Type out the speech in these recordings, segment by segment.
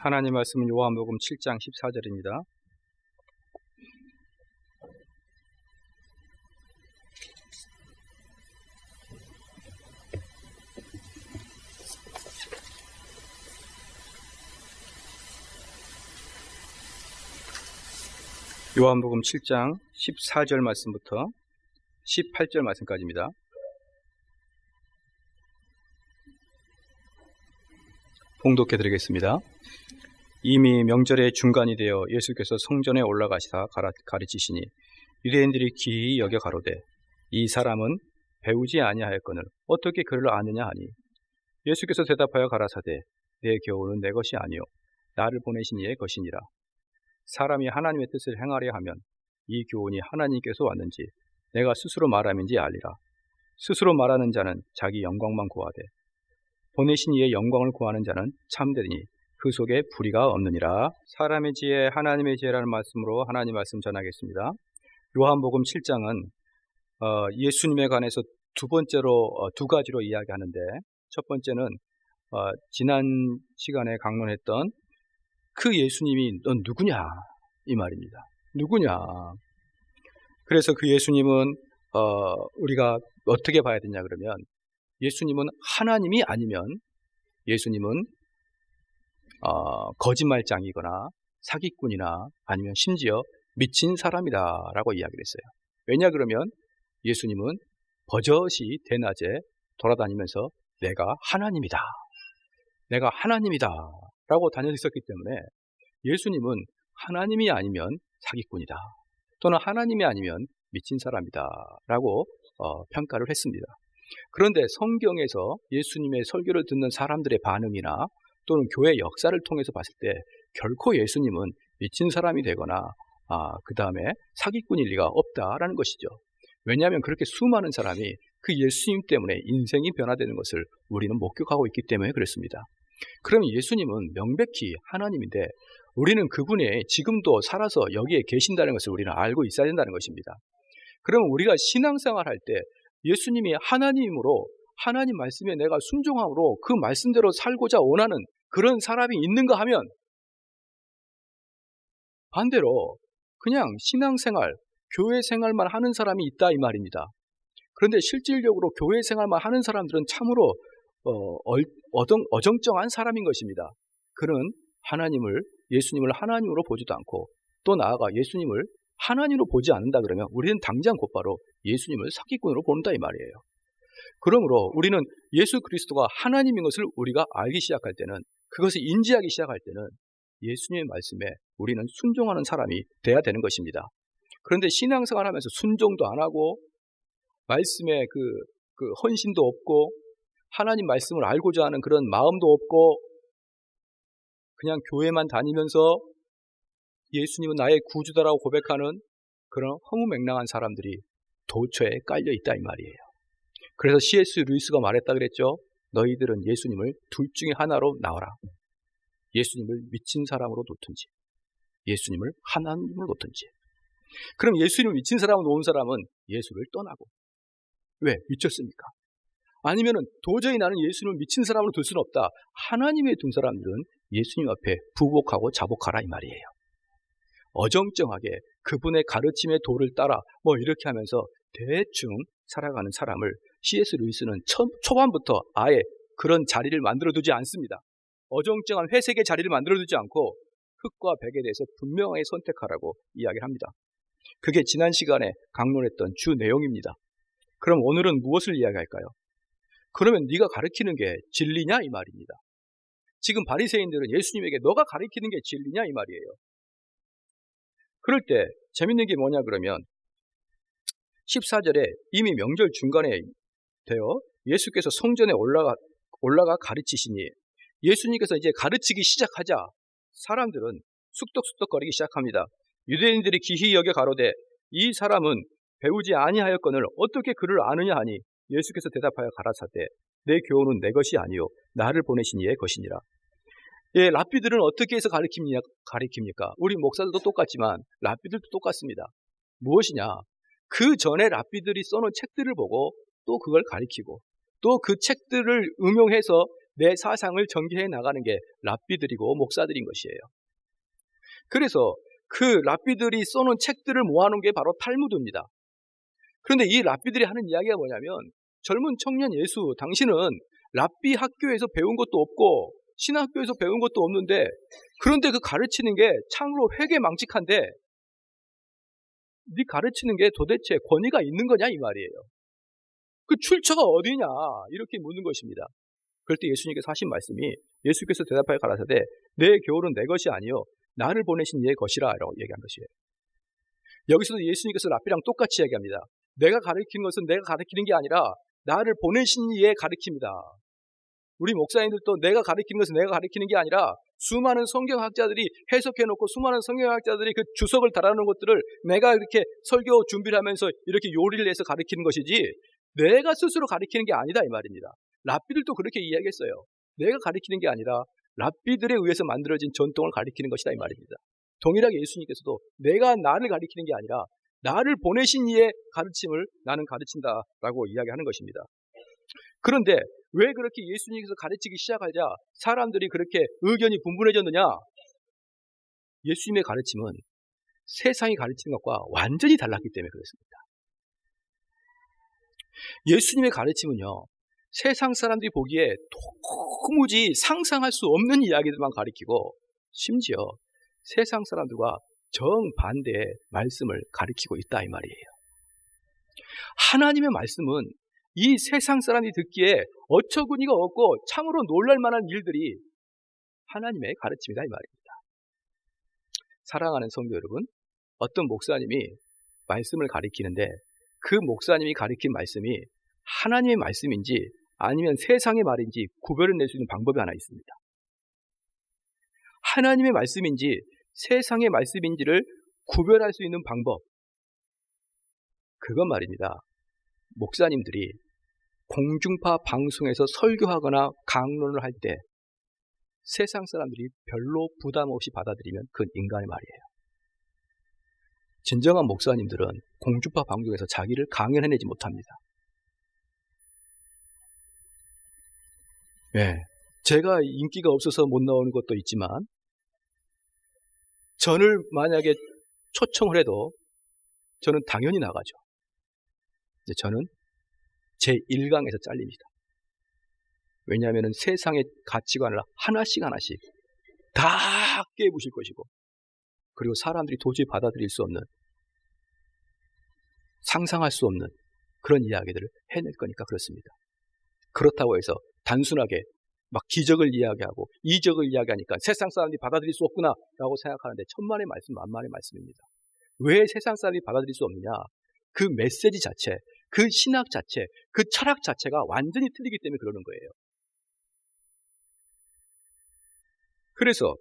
하나님 말씀은 요한복음 7장 14절입니다. 요한복음 7장 14절 말씀부터 18절 말씀까지입니다. 봉독해 드리겠습니다. 이미 명절의 중간이 되어 예수께서 성전에 올라가시다 가르치시니 유대인들이 기이 여겨 가로되 이 사람은 배우지 아니하였거늘 어떻게 그를 아느냐 하니 예수께서 대답하여 가라사대 내 교훈은 내 것이 아니요 나를 보내신 이의 것이니라. 사람이 하나님의 뜻을 행하려 하면 이 교훈이 하나님께서 왔는지 내가 스스로 말함인지 알리라. 스스로 말하는 자는 자기 영광만 구하되 보내신 이의 영광을 구하는 자는 참되니 그 속에 불의가 없느니라. 사람의 지혜 하나님의 지혜라는 말씀으로 하나님 말씀 전하겠습니다. 요한복음 7장은 예수님에 관해서 두 번째로 두 가지로 이야기하는데, 첫 번째는 지난 시간에 강론했던 그 예수님이 넌 누구냐 이 말입니다. 누구냐. 그래서 그 예수님은 우리가 어떻게 봐야 되냐 그러면 예수님은 하나님이 아니면 예수님은 거짓말장이거나 사기꾼이나 아니면 심지어 미친 사람이다라고 이야기를 했어요. 왜냐 그러면 예수님은 버젓이 대낮에 돌아다니면서 내가 하나님이다 라고 다녔었기 때문에 예수님은 하나님이 아니면 사기꾼이다 또는 하나님이 아니면 미친 사람이다 라고 평가를 했습니다. 그런데 성경에서 예수님의 설교를 듣는 사람들의 반응이나 또는 교회 역사를 통해서 봤을 때 결코 예수님은 미친 사람이 되거나 그 다음에 사기꾼일 리가 없다라는 것이죠. 왜냐하면 그렇게 수많은 사람이 그 예수님 때문에 인생이 변화되는 것을 우리는 목격하고 있기 때문에 그렇습니다. 그러면 예수님은 명백히 하나님인데 우리는 그분이 지금도 살아서 여기에 계신다는 것을 우리는 알고 있어야 된다는 것입니다. 그러면 우리가 신앙생활 할 때 예수님이 하나님이므로 하나님 말씀에 내가 순종함으로 그 말씀대로 살고자 원하는 그런 사람이 있는가 하면 반대로 그냥 신앙생활, 교회 생활만 하는 사람이 있다 이 말입니다. 그런데 실질적으로 교회 생활만 하는 사람들은 참으로 어정쩡한 사람인 것입니다. 그는 예수님을 하나님으로 보지도 않고 또 나아가 예수님을 하나님으로 보지 않는다 그러면 우리는 당장 곧바로 예수님을 사기꾼으로 본다 이 말이에요. 그러므로 우리는 예수 그리스도가 하나님인 것을 우리가 알기 시작할 때는, 그것을 인지하기 시작할 때는 예수님의 말씀에 우리는 순종하는 사람이 돼야 되는 것입니다. 그런데 신앙생활 하면서 순종도 안 하고 말씀에 그 헌신도 없고 하나님 말씀을 알고자 하는 그런 마음도 없고 그냥 교회만 다니면서 예수님은 나의 구주다라고 고백하는 그런 허무맹랑한 사람들이 도처에 깔려 있다 이 말이에요. 그래서 C.S. 루이스가 말했다 그랬죠. 너희들은 예수님을 둘 중에 하나로 나와라. 예수님을 미친 사람으로 놓든지 예수님을 하나님으로 놓든지. 그럼 예수님을 미친 사람으로 놓은 사람은 예수를 떠나고, 왜? 미쳤습니까? 아니면은 도저히 나는 예수님을 미친 사람으로 둘 수는 없다. 하나님에 둔 사람들은 예수님 앞에 부복하고 자복하라 이 말이에요. 어정쩡하게 그분의 가르침의 도를 따라 이렇게 하면서 대충 살아가는 사람을 C.S. 루이스는 초반부터 아예 그런 자리를 만들어두지 않습니다. 어정쩡한 회색의 자리를 만들어두지 않고 흑과 백에 대해서 분명하게 선택하라고 이야기를 합니다. 그게 지난 시간에 강론했던 주 내용입니다. 그럼 오늘은 무엇을 이야기할까요? 그러면 네가 가르치는 게 진리냐 이 말입니다. 지금 바리새인들은 예수님에게 너가 가르치는 게 진리냐 이 말이에요. 그럴 때 재밌는 게 뭐냐 그러면 14절에 이미 명절 중간에 되어 예수께서 성전에 올라가 가르치시니, 예수님께서 이제 가르치기 시작하자 사람들은 쑥덕쑥덕거리기 시작합니다. 유대인들이 기히 여겨 가로되 이 사람은 배우지 아니하였거늘 어떻게 그를 아느냐 하니 예수께서 대답하여 가라사대 내 교훈은 내 것이 아니요 나를 보내신 이의 것이니라. 랍비들은 어떻게 해서 가르칩니까? 우리 목사들도 똑같지만 랍비들도 똑같습니다. 무엇이냐? 그 전에 랍비들이 써놓은 책들을 보고 또 그걸 가르치고 또 그 책들을 응용해서 내 사상을 전개해 나가는 게 랍비들이고 목사들인 것이에요. 그래서 그 랍비들이 써놓은 책들을 모아놓은 게 바로 탈무드입니다. 그런데 이 랍비들이 하는 이야기가 뭐냐면, 젊은 청년 예수, 당신은 랍비 학교에서 배운 것도 없고 신학교에서 배운 것도 없는데, 그런데 그 가르치는 게 참으로 회개망측한데 네 가르치는 게 도대체 권위가 있는 거냐 이 말이에요. 그 출처가 어디냐 이렇게 묻는 것입니다. 그럴 때 예수님께서 하신 말씀이, 예수께서 대답하여 가라사대 내 교훈은 내 것이 아니요 나를 보내신 이의 것이라 라고 얘기한 것이에요. 여기서도 예수님께서 랍비랑 똑같이 얘기합니다. 내가 가르치는 것은 내가 가르치는 게 아니라 나를 보내신 이의 가르칩니다. 우리 목사님들도 내가 가르치는 것은 내가 가르치는 게 아니라 수많은 성경학자들이 해석해놓고 수많은 성경학자들이 그 주석을 달아놓은 것들을 내가 이렇게 설교 준비를 하면서 이렇게 요리를 해서 가르치는 것이지 내가 스스로 가르치는 게 아니다 이 말입니다. 랍비들도 그렇게 이야기했어요. 내가 가르치는 게 아니라 랍비들에 의해서 만들어진 전통을 가르치는 것이다 이 말입니다. 동일하게 예수님께서도 내가 나를 가르치는 게 아니라 나를 보내신 이의 가르침을 나는 가르친다라고 이야기하는 것입니다. 그런데 왜 그렇게 예수님께서 가르치기 시작하자 사람들이 그렇게 의견이 분분해졌느냐? 예수님의 가르침은 세상이 가르치는 것과 완전히 달랐기 때문에 그렇습니다. 예수님의 가르침은요, 세상 사람들이 보기에 도무지 상상할 수 없는 이야기들만 가르치고 심지어 세상 사람들과 정반대의 말씀을 가르치고 있다 이 말이에요. 하나님의 말씀은 이 세상 사람이 듣기에 어처구니가 없고 참으로 놀랄 만한 일들이 하나님의 가르침이다 이 말입니다. 사랑하는 성도 여러분, 어떤 목사님이 말씀을 가르치는데 그 목사님이 가르친 말씀이 하나님의 말씀인지 아니면 세상의 말인지 구별을 낼 수 있는 방법이 하나 있습니다. 하나님의 말씀인지 세상의 말씀인지를 구별할 수 있는 방법, 그건 말입니다. 목사님들이 공중파 방송에서 설교하거나 강론을 할 때 세상 사람들이 별로 부담 없이 받아들이면 그건 인간의 말이에요. 진정한 목사님들은 공중파 방송에서 자기를 강연해내지 못합니다. 네, 제가 인기가 없어서 못 나오는 것도 있지만 저를 만약에 초청을 해도 저는 당연히 나가죠. 저는 제 1강에서 잘립니다. 왜냐하면 세상의 가치관을 하나씩 다 깨부실 것이고, 그리고 사람들이 도저히 받아들일 수 없는, 상상할 수 없는 그런 이야기들을 해낼 거니까 그렇습니다. 그렇다고 해서 단순하게 막 기적을 이야기하고 이적을 이야기하니까 세상 사람들이 받아들일 수 없구나 라고 생각하는데 천만의 말씀 만만의 말씀입니다. 왜 세상 사람들이 받아들일 수 없느냐? 그 메시지 자체, 그 신학 자체, 그 철학 자체가 완전히 틀리기 때문에 그러는 거예요. 그래서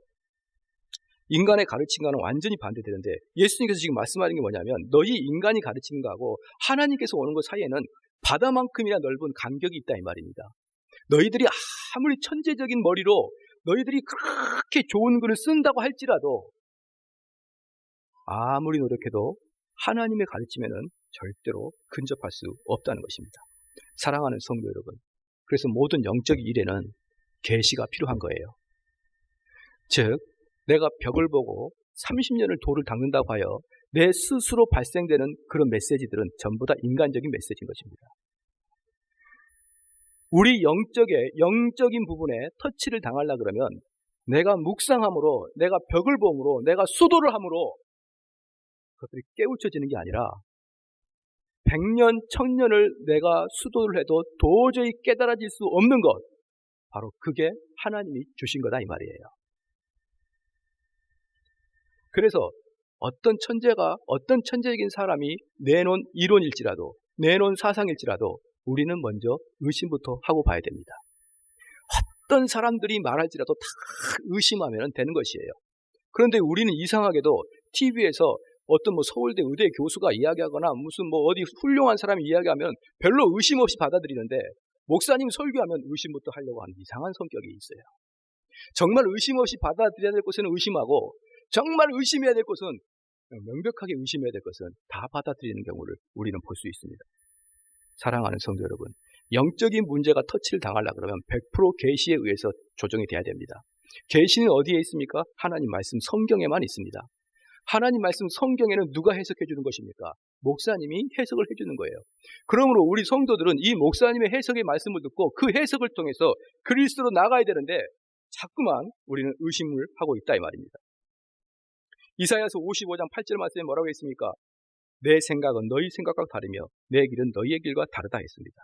인간의 가르침과는 완전히 반대되는데 예수님께서 지금 말씀하는 게 뭐냐면 너희 인간이 가르치는 거하고 하나님께서 오는 것 사이에는 바다만큼이나 넓은 간격이 있다 이 말입니다. 너희들이 아무리 천재적인 머리로 너희들이 그렇게 좋은 글을 쓴다고 할지라도 아무리 노력해도 하나님의 가르침에는 절대로 근접할 수 없다는 것입니다. 사랑하는 성도 여러분, 그래서 모든 영적 일에는 계시가 필요한 거예요. 즉 내가 벽을 보고 30년을 돌을 닦는다고 하여 내 스스로 발생되는 그런 메시지들은 전부 다 인간적인 메시지인 것입니다. 우리 영적인 부분에 터치를 당하려 그러면 내가 묵상함으로, 내가 벽을 봄으로, 내가 수도를 함으로 그것들이 깨우쳐지는 게 아니라 100년, 1000년을 내가 수도를 해도 도저히 깨달아질 수 없는 것, 바로 그게 하나님이 주신 거다 이 말이에요. 그래서 어떤 천재적인 사람이 내놓은 이론일지라도, 내놓은 사상일지라도 우리는 먼저 의심부터 하고 봐야 됩니다. 어떤 사람들이 말할지라도 다 의심하면 되는 것이에요. 그런데 우리는 이상하게도 TV에서 어떤 서울대 의대 교수가 이야기하거나 무슨 어디 훌륭한 사람이 이야기하면 별로 의심 없이 받아들이는데 목사님 설교하면 의심부터 하려고 하는 이상한 성격이 있어요. 정말 의심 없이 받아들여야 될 것은 의심하고 정말 의심해야 될 것은, 명백하게 의심해야 될 것은 다 받아들이는 경우를 우리는 볼 수 있습니다. 사랑하는 성도 여러분, 영적인 문제가 터치를 당하려고 그러면 100% 계시에 의해서 조정이 돼야 됩니다. 계시는 어디에 있습니까? 하나님 말씀 성경에만 있습니다. 하나님 말씀 성경에는 누가 해석해 주는 것입니까? 목사님이 해석을 해주는 거예요. 그러므로 우리 성도들은 이 목사님의 해석의 말씀을 듣고 그 해석을 통해서 그리스도로 나가야 되는데 자꾸만 우리는 의심을 하고 있다 이 말입니다. 이사야서 55장 8절 말씀에 뭐라고 했습니까? 내 생각은 너희 생각과 다르며 내 길은 너희의 길과 다르다 했습니다.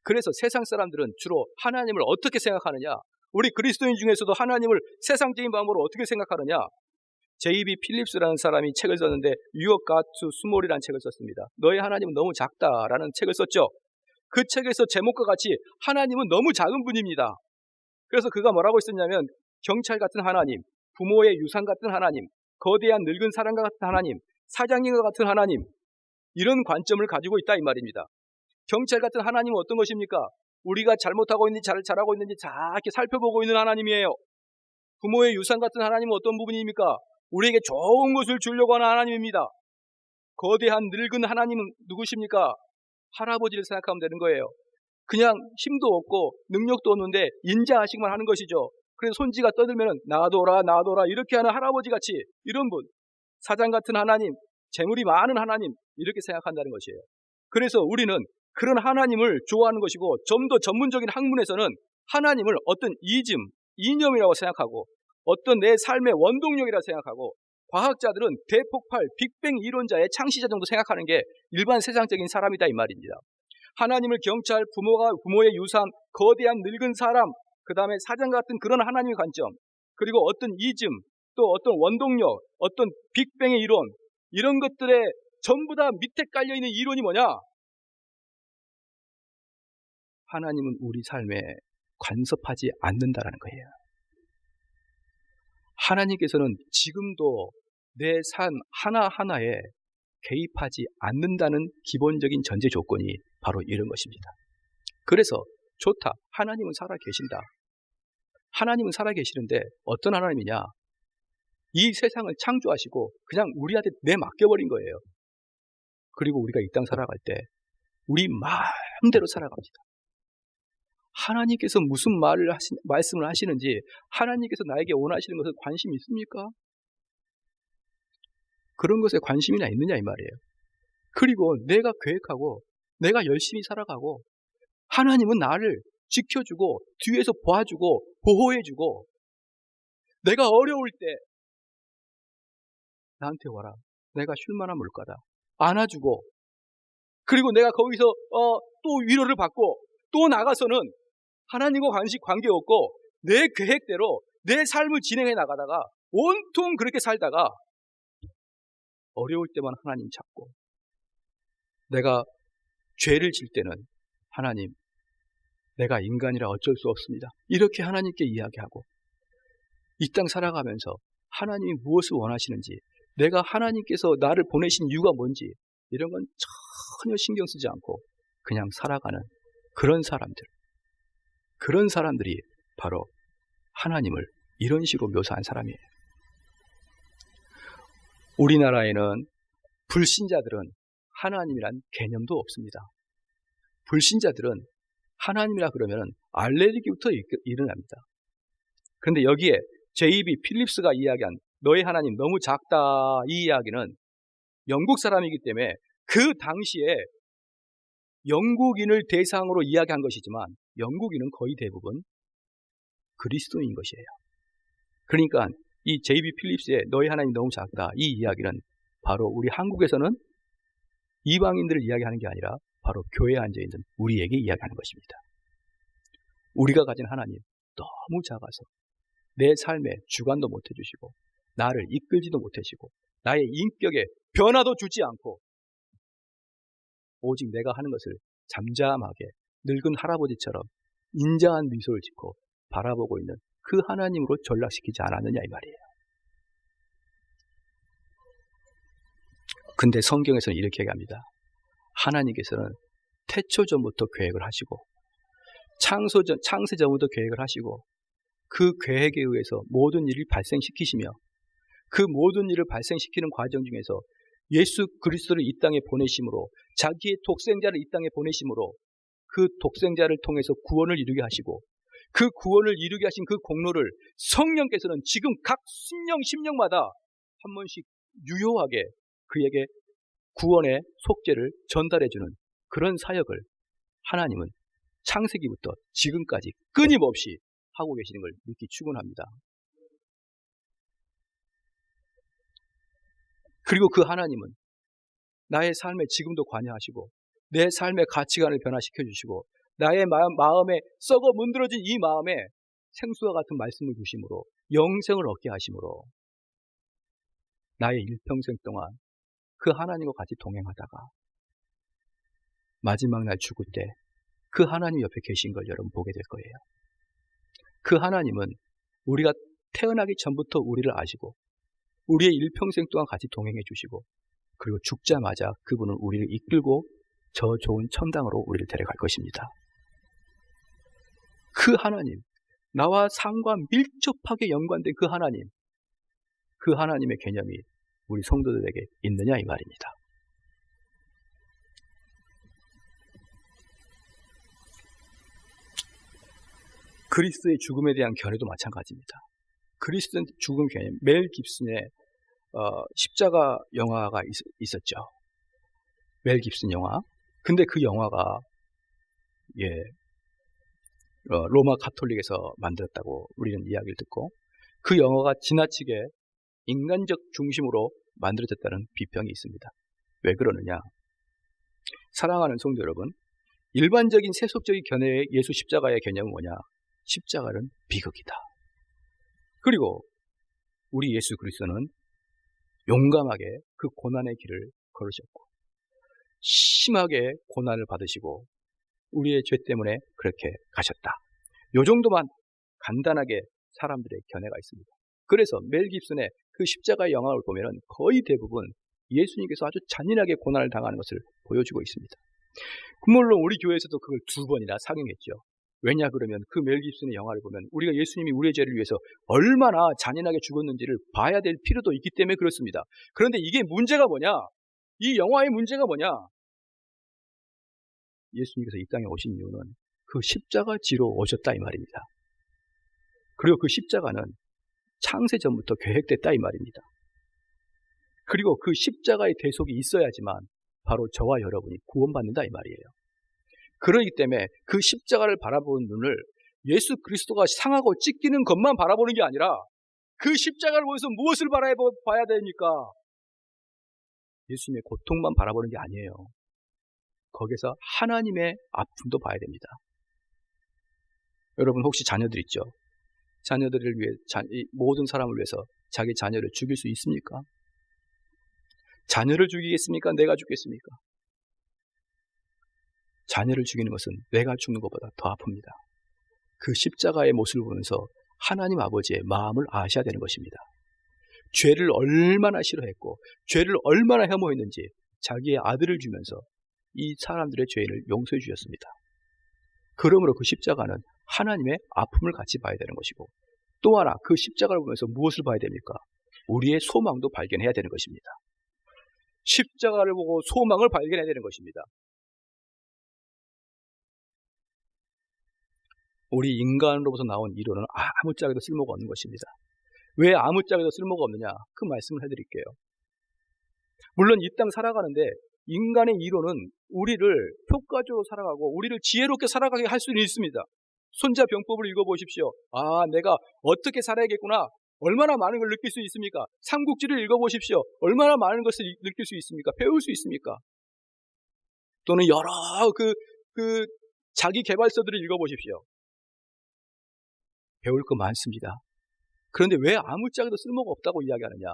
그래서 세상 사람들은 주로 하나님을 어떻게 생각하느냐? 우리 그리스도인 중에서도 하나님을 세상적인 방법으로 어떻게 생각하느냐? J.B. 필립스라는 사람이 책을 썼는데 You are God too small이라는 책을 썼습니다. 너의 하나님은 너무 작다라는 책을 썼죠. 그 책에서 제목과 같이 하나님은 너무 작은 분입니다. 그래서 그가 뭐라고 썼냐면 경찰 같은 하나님, 부모의 유산 같은 하나님, 거대한 늙은 사람과 같은 하나님, 사장님과 같은 하나님, 이런 관점을 가지고 있다 이 말입니다. 경찰 같은 하나님은 어떤 것입니까? 우리가 잘못하고 있는지 잘하고 있는지 자꾸 살펴보고 있는 하나님이에요. 부모의 유산 같은 하나님은 어떤 부분입니까? 우리에게 좋은 것을 주려고 하는 하나님입니다. 거대한 늙은 하나님은 누구십니까? 할아버지를 생각하면 되는 거예요. 그냥 힘도 없고 능력도 없는데 인자하시기만 하는 것이죠. 그래서 손지가 떠들면 놔둬라 이렇게 하는 할아버지같이 이런 분, 사장 같은 하나님, 재물이 많은 하나님 이렇게 생각한다는 것이에요. 그래서 우리는 그런 하나님을 좋아하는 것이고 좀 더 전문적인 학문에서는 하나님을 어떤 이념이라고 생각하고 어떤 내 삶의 원동력이라고 생각하고 과학자들은 대폭발, 빅뱅 이론자의 창시자 정도 생각하는 게 일반 세상적인 사람이다 이 말입니다. 하나님을 경찰, 부모의 유산, 거대한 늙은 사람, 그 다음에 사장 같은 그런 하나님의 관점, 그리고 어떤 또 어떤 원동력, 어떤 빅뱅의 이론, 이런 것들에 전부 다 밑에 깔려있는 이론이 뭐냐? 하나님은 우리 삶에 간섭하지 않는다라는 거예요. 하나님께서는 지금도 내 삶 하나하나에 개입하지 않는다는 기본적인 전제 조건이 바로 이런 것입니다. 그래서 좋다. 하나님은 살아계신다. 하나님은 살아계시는데 어떤 하나님이냐? 이 세상을 창조하시고 그냥 우리한테 내맡겨버린 거예요. 그리고 우리가 이 땅 살아갈 때 우리 마음대로 살아갑니다. 하나님께서 무슨 말씀을 하시는지 하나님께서 나에게 원하시는 것에 관심이 있습니까? 그런 것에 관심이나 있느냐 이 말이에요. 그리고 내가 계획하고 내가 열심히 살아가고 하나님은 나를 지켜주고 뒤에서 봐주고 보호해주고 내가 어려울 때 나한테 와라. 내가 쉴만한 물가다. 안아주고 그리고 내가 거기서 또 위로를 받고 또 나가서는 하나님과 관계없고 내 계획대로 내 삶을 진행해 나가다가 온통 그렇게 살다가 어려울 때만 하나님 찾고 내가 죄를 질 때는 하나님 내가 인간이라 어쩔 수 없습니다. 이렇게 하나님께 이야기하고 이 땅 살아가면서 하나님이 무엇을 원하시는지 내가 하나님께서 나를 보내신 이유가 뭔지 이런 건 전혀 신경 쓰지 않고 그냥 살아가는 그런 사람들이 바로 하나님을 이런 식으로 묘사한 사람이에요. 우리나라에는 불신자들은 하나님이란 개념도 없습니다. 불신자들은 하나님이라 그러면 알레르기부터 일어납니다. 그런데 여기에 J.B. 필립스가 이야기한 너의 하나님 너무 작다 이 이야기는 영국 사람이기 때문에 그 당시에 영국인을 대상으로 이야기한 것이지만 영국인은 거의 대부분 그리스도인 것이에요. 그러니까 이 J.B. 필립스의 너희 하나님 너무 작다 이 이야기는 바로 우리 한국에서는 이방인들을 이야기하는 게 아니라 바로 교회에 앉아있는 우리에게 이야기하는 것입니다. 우리가 가진 하나님 너무 작아서 내 삶에 주관도 못해주시고 나를 이끌지도 못해주시고 나의 인격에 변화도 주지 않고 오직 내가 하는 것을 잠잠하게 늙은 할아버지처럼 인자한 미소를 짓고 바라보고 있는 그 하나님으로 전락시키지 않았느냐 이 말이에요. 근데 성경에서는 이렇게 얘기합니다. 하나님께서는 태초전부터 계획을 하시고 창세전부터 계획을 하시고 그 계획에 의해서 모든 일을 발생시키시며 그 모든 일을 발생시키는 과정 중에서 예수 그리스도를 이 땅에 보내심으로 자기의 독생자를 이 땅에 보내심으로 그 독생자를 통해서 구원을 이루게 하시고 그 구원을 이루게 하신 그 공로를 성령께서는 지금 각 심령마다 한 번씩 유효하게 그에게 구원의 속죄를 전달해주는 그런 사역을 하나님은 창세기부터 지금까지 끊임없이 하고 계시는 걸 믿기 축원합니다. 그리고 그 하나님은 나의 삶에 지금도 관여하시고 내 삶의 가치관을 변화시켜 주시고 나의 마음에 썩어 문드러진 이 마음에 생수와 같은 말씀을 주심으로 영생을 얻게 하심으로 나의 일평생 동안 그 하나님과 같이 동행하다가 마지막 날 죽을 때 그 하나님 옆에 계신 걸 여러분 보게 될 거예요. 그 하나님은 우리가 태어나기 전부터 우리를 아시고 우리의 일평생 동안 같이 동행해 주시고 그리고 죽자마자 그분은 우리를 이끌고 저 좋은 천당으로 우리를 데려갈 것입니다. 그 하나님, 나와 삶과 밀접하게 연관된 그 하나님의 개념이 우리 성도들에게 있느냐 이 말입니다. 그리스도의 죽음에 대한 견해도 마찬가지입니다. 그리스도의 죽음 개념, 멜 깁슨의 십자가 영화가 있었죠. 멜 깁슨 영화. 근데 그 영화가 로마 가톨릭에서 만들었다고 우리는 이야기를 듣고 그 영화가 지나치게 인간적 중심으로 만들어졌다는 비평이 있습니다. 왜 그러느냐? 사랑하는 성도 여러분, 일반적인 세속적인 견해의 예수 십자가의 개념은 뭐냐? 십자가는 비극이다. 그리고 우리 예수 그리스도는 용감하게 그 고난의 길을 걸으셨고 심하게 고난을 받으시고 우리의 죄 때문에 그렇게 가셨다. 요 정도만 간단하게 사람들의 견해가 있습니다. 그래서 멜 깁슨의 그 십자가의 영화를 보면 거의 대부분 예수님께서 아주 잔인하게 고난을 당하는 것을 보여주고 있습니다. 물론 우리 교회에서도 그걸 2번이나 상영했죠. 왜냐 그러면 그 멜 깁슨의 영화를 보면 우리가 예수님이 우리의 죄를 위해서 얼마나 잔인하게 죽었는지를 봐야 될 필요도 있기 때문에 그렇습니다. 그런데 이게 문제가 뭐냐? 이 영화의 문제가 뭐냐? 예수님께서 이 땅에 오신 이유는 그 십자가 지로 오셨다 이 말입니다. 그리고 그 십자가는 창세 전부터 계획됐다 이 말입니다. 그리고 그 십자가의 대속이 있어야지만 바로 저와 여러분이 구원받는다 이 말이에요. 그렇기 때문에 그 십자가를 바라보는 눈을 예수 그리스도가 상하고 찢기는 것만 바라보는 게 아니라 그 십자가를 보면서 무엇을 바라봐야 됩니까? 예수님의 고통만 바라보는 게 아니에요. 거기서 하나님의 아픔도 봐야 됩니다. 여러분 혹시 자녀들 있죠? 자녀들을 위해 모든 사람을 위해서 자기 자녀를 죽일 수 있습니까? 자녀를 죽이겠습니까? 내가 죽겠습니까? 자녀를 죽이는 것은 내가 죽는 것보다 더 아픕니다. 그 십자가의 모습을 보면서 하나님 아버지의 마음을 아셔야 되는 것입니다. 죄를 얼마나 싫어했고 죄를 얼마나 혐오했는지 자기의 아들을 주면서 이 사람들의 죄를 용서해 주셨습니다. 그러므로 그 십자가는 하나님의 아픔을 같이 봐야 되는 것이고 또 하나 그 십자가를 보면서 무엇을 봐야 됩니까? 우리의 소망도 발견해야 되는 것입니다. 십자가를 보고 소망을 발견해야 되는 것입니다. 우리 인간으로부터 나온 이론은 아무짝에도 쓸모가 없는 것입니다. 왜 아무짝에도 쓸모가 없느냐? 그 말씀을 해드릴게요. 물론 이 땅 살아가는데 인간의 이론은 우리를 효과적으로 살아가고 우리를 지혜롭게 살아가게 할 수는 있습니다. 손자병법을 읽어보십시오. 내가 어떻게 살아야겠구나. 얼마나 많은 걸 느낄 수 있습니까? 삼국지를 읽어보십시오. 얼마나 많은 것을 느낄 수 있습니까? 배울 수 있습니까? 또는 여러 자기 개발서들을 읽어보십시오. 배울 거 많습니다. 그런데 왜 아무짝에도 쓸모가 없다고 이야기하느냐?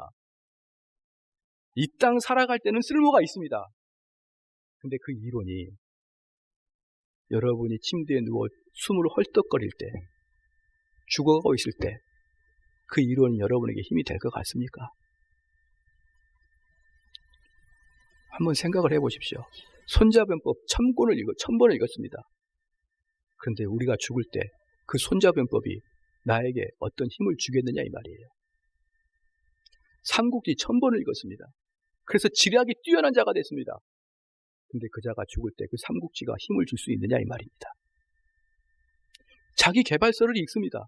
이 땅 살아갈 때는 쓸모가 있습니다. 근데 그 이론이 여러분이 침대에 누워 숨을 헐떡거릴 때, 죽어가고 있을 때 그 이론이 여러분에게 힘이 될 것 같습니까? 한번 생각을 해보십시오. 손자병법 1000번을 읽었습니다. 그런데 우리가 죽을 때 그 손자병법이 나에게 어떤 힘을 주겠느냐 이 말이에요. 삼국지 1000번을 읽었습니다. 그래서 지략이 뛰어난 자가 됐습니다. 근데 그 자가 죽을 때 그 삼국지가 힘을 줄 수 있느냐 이 말입니다. 자기 개발서를 읽습니다.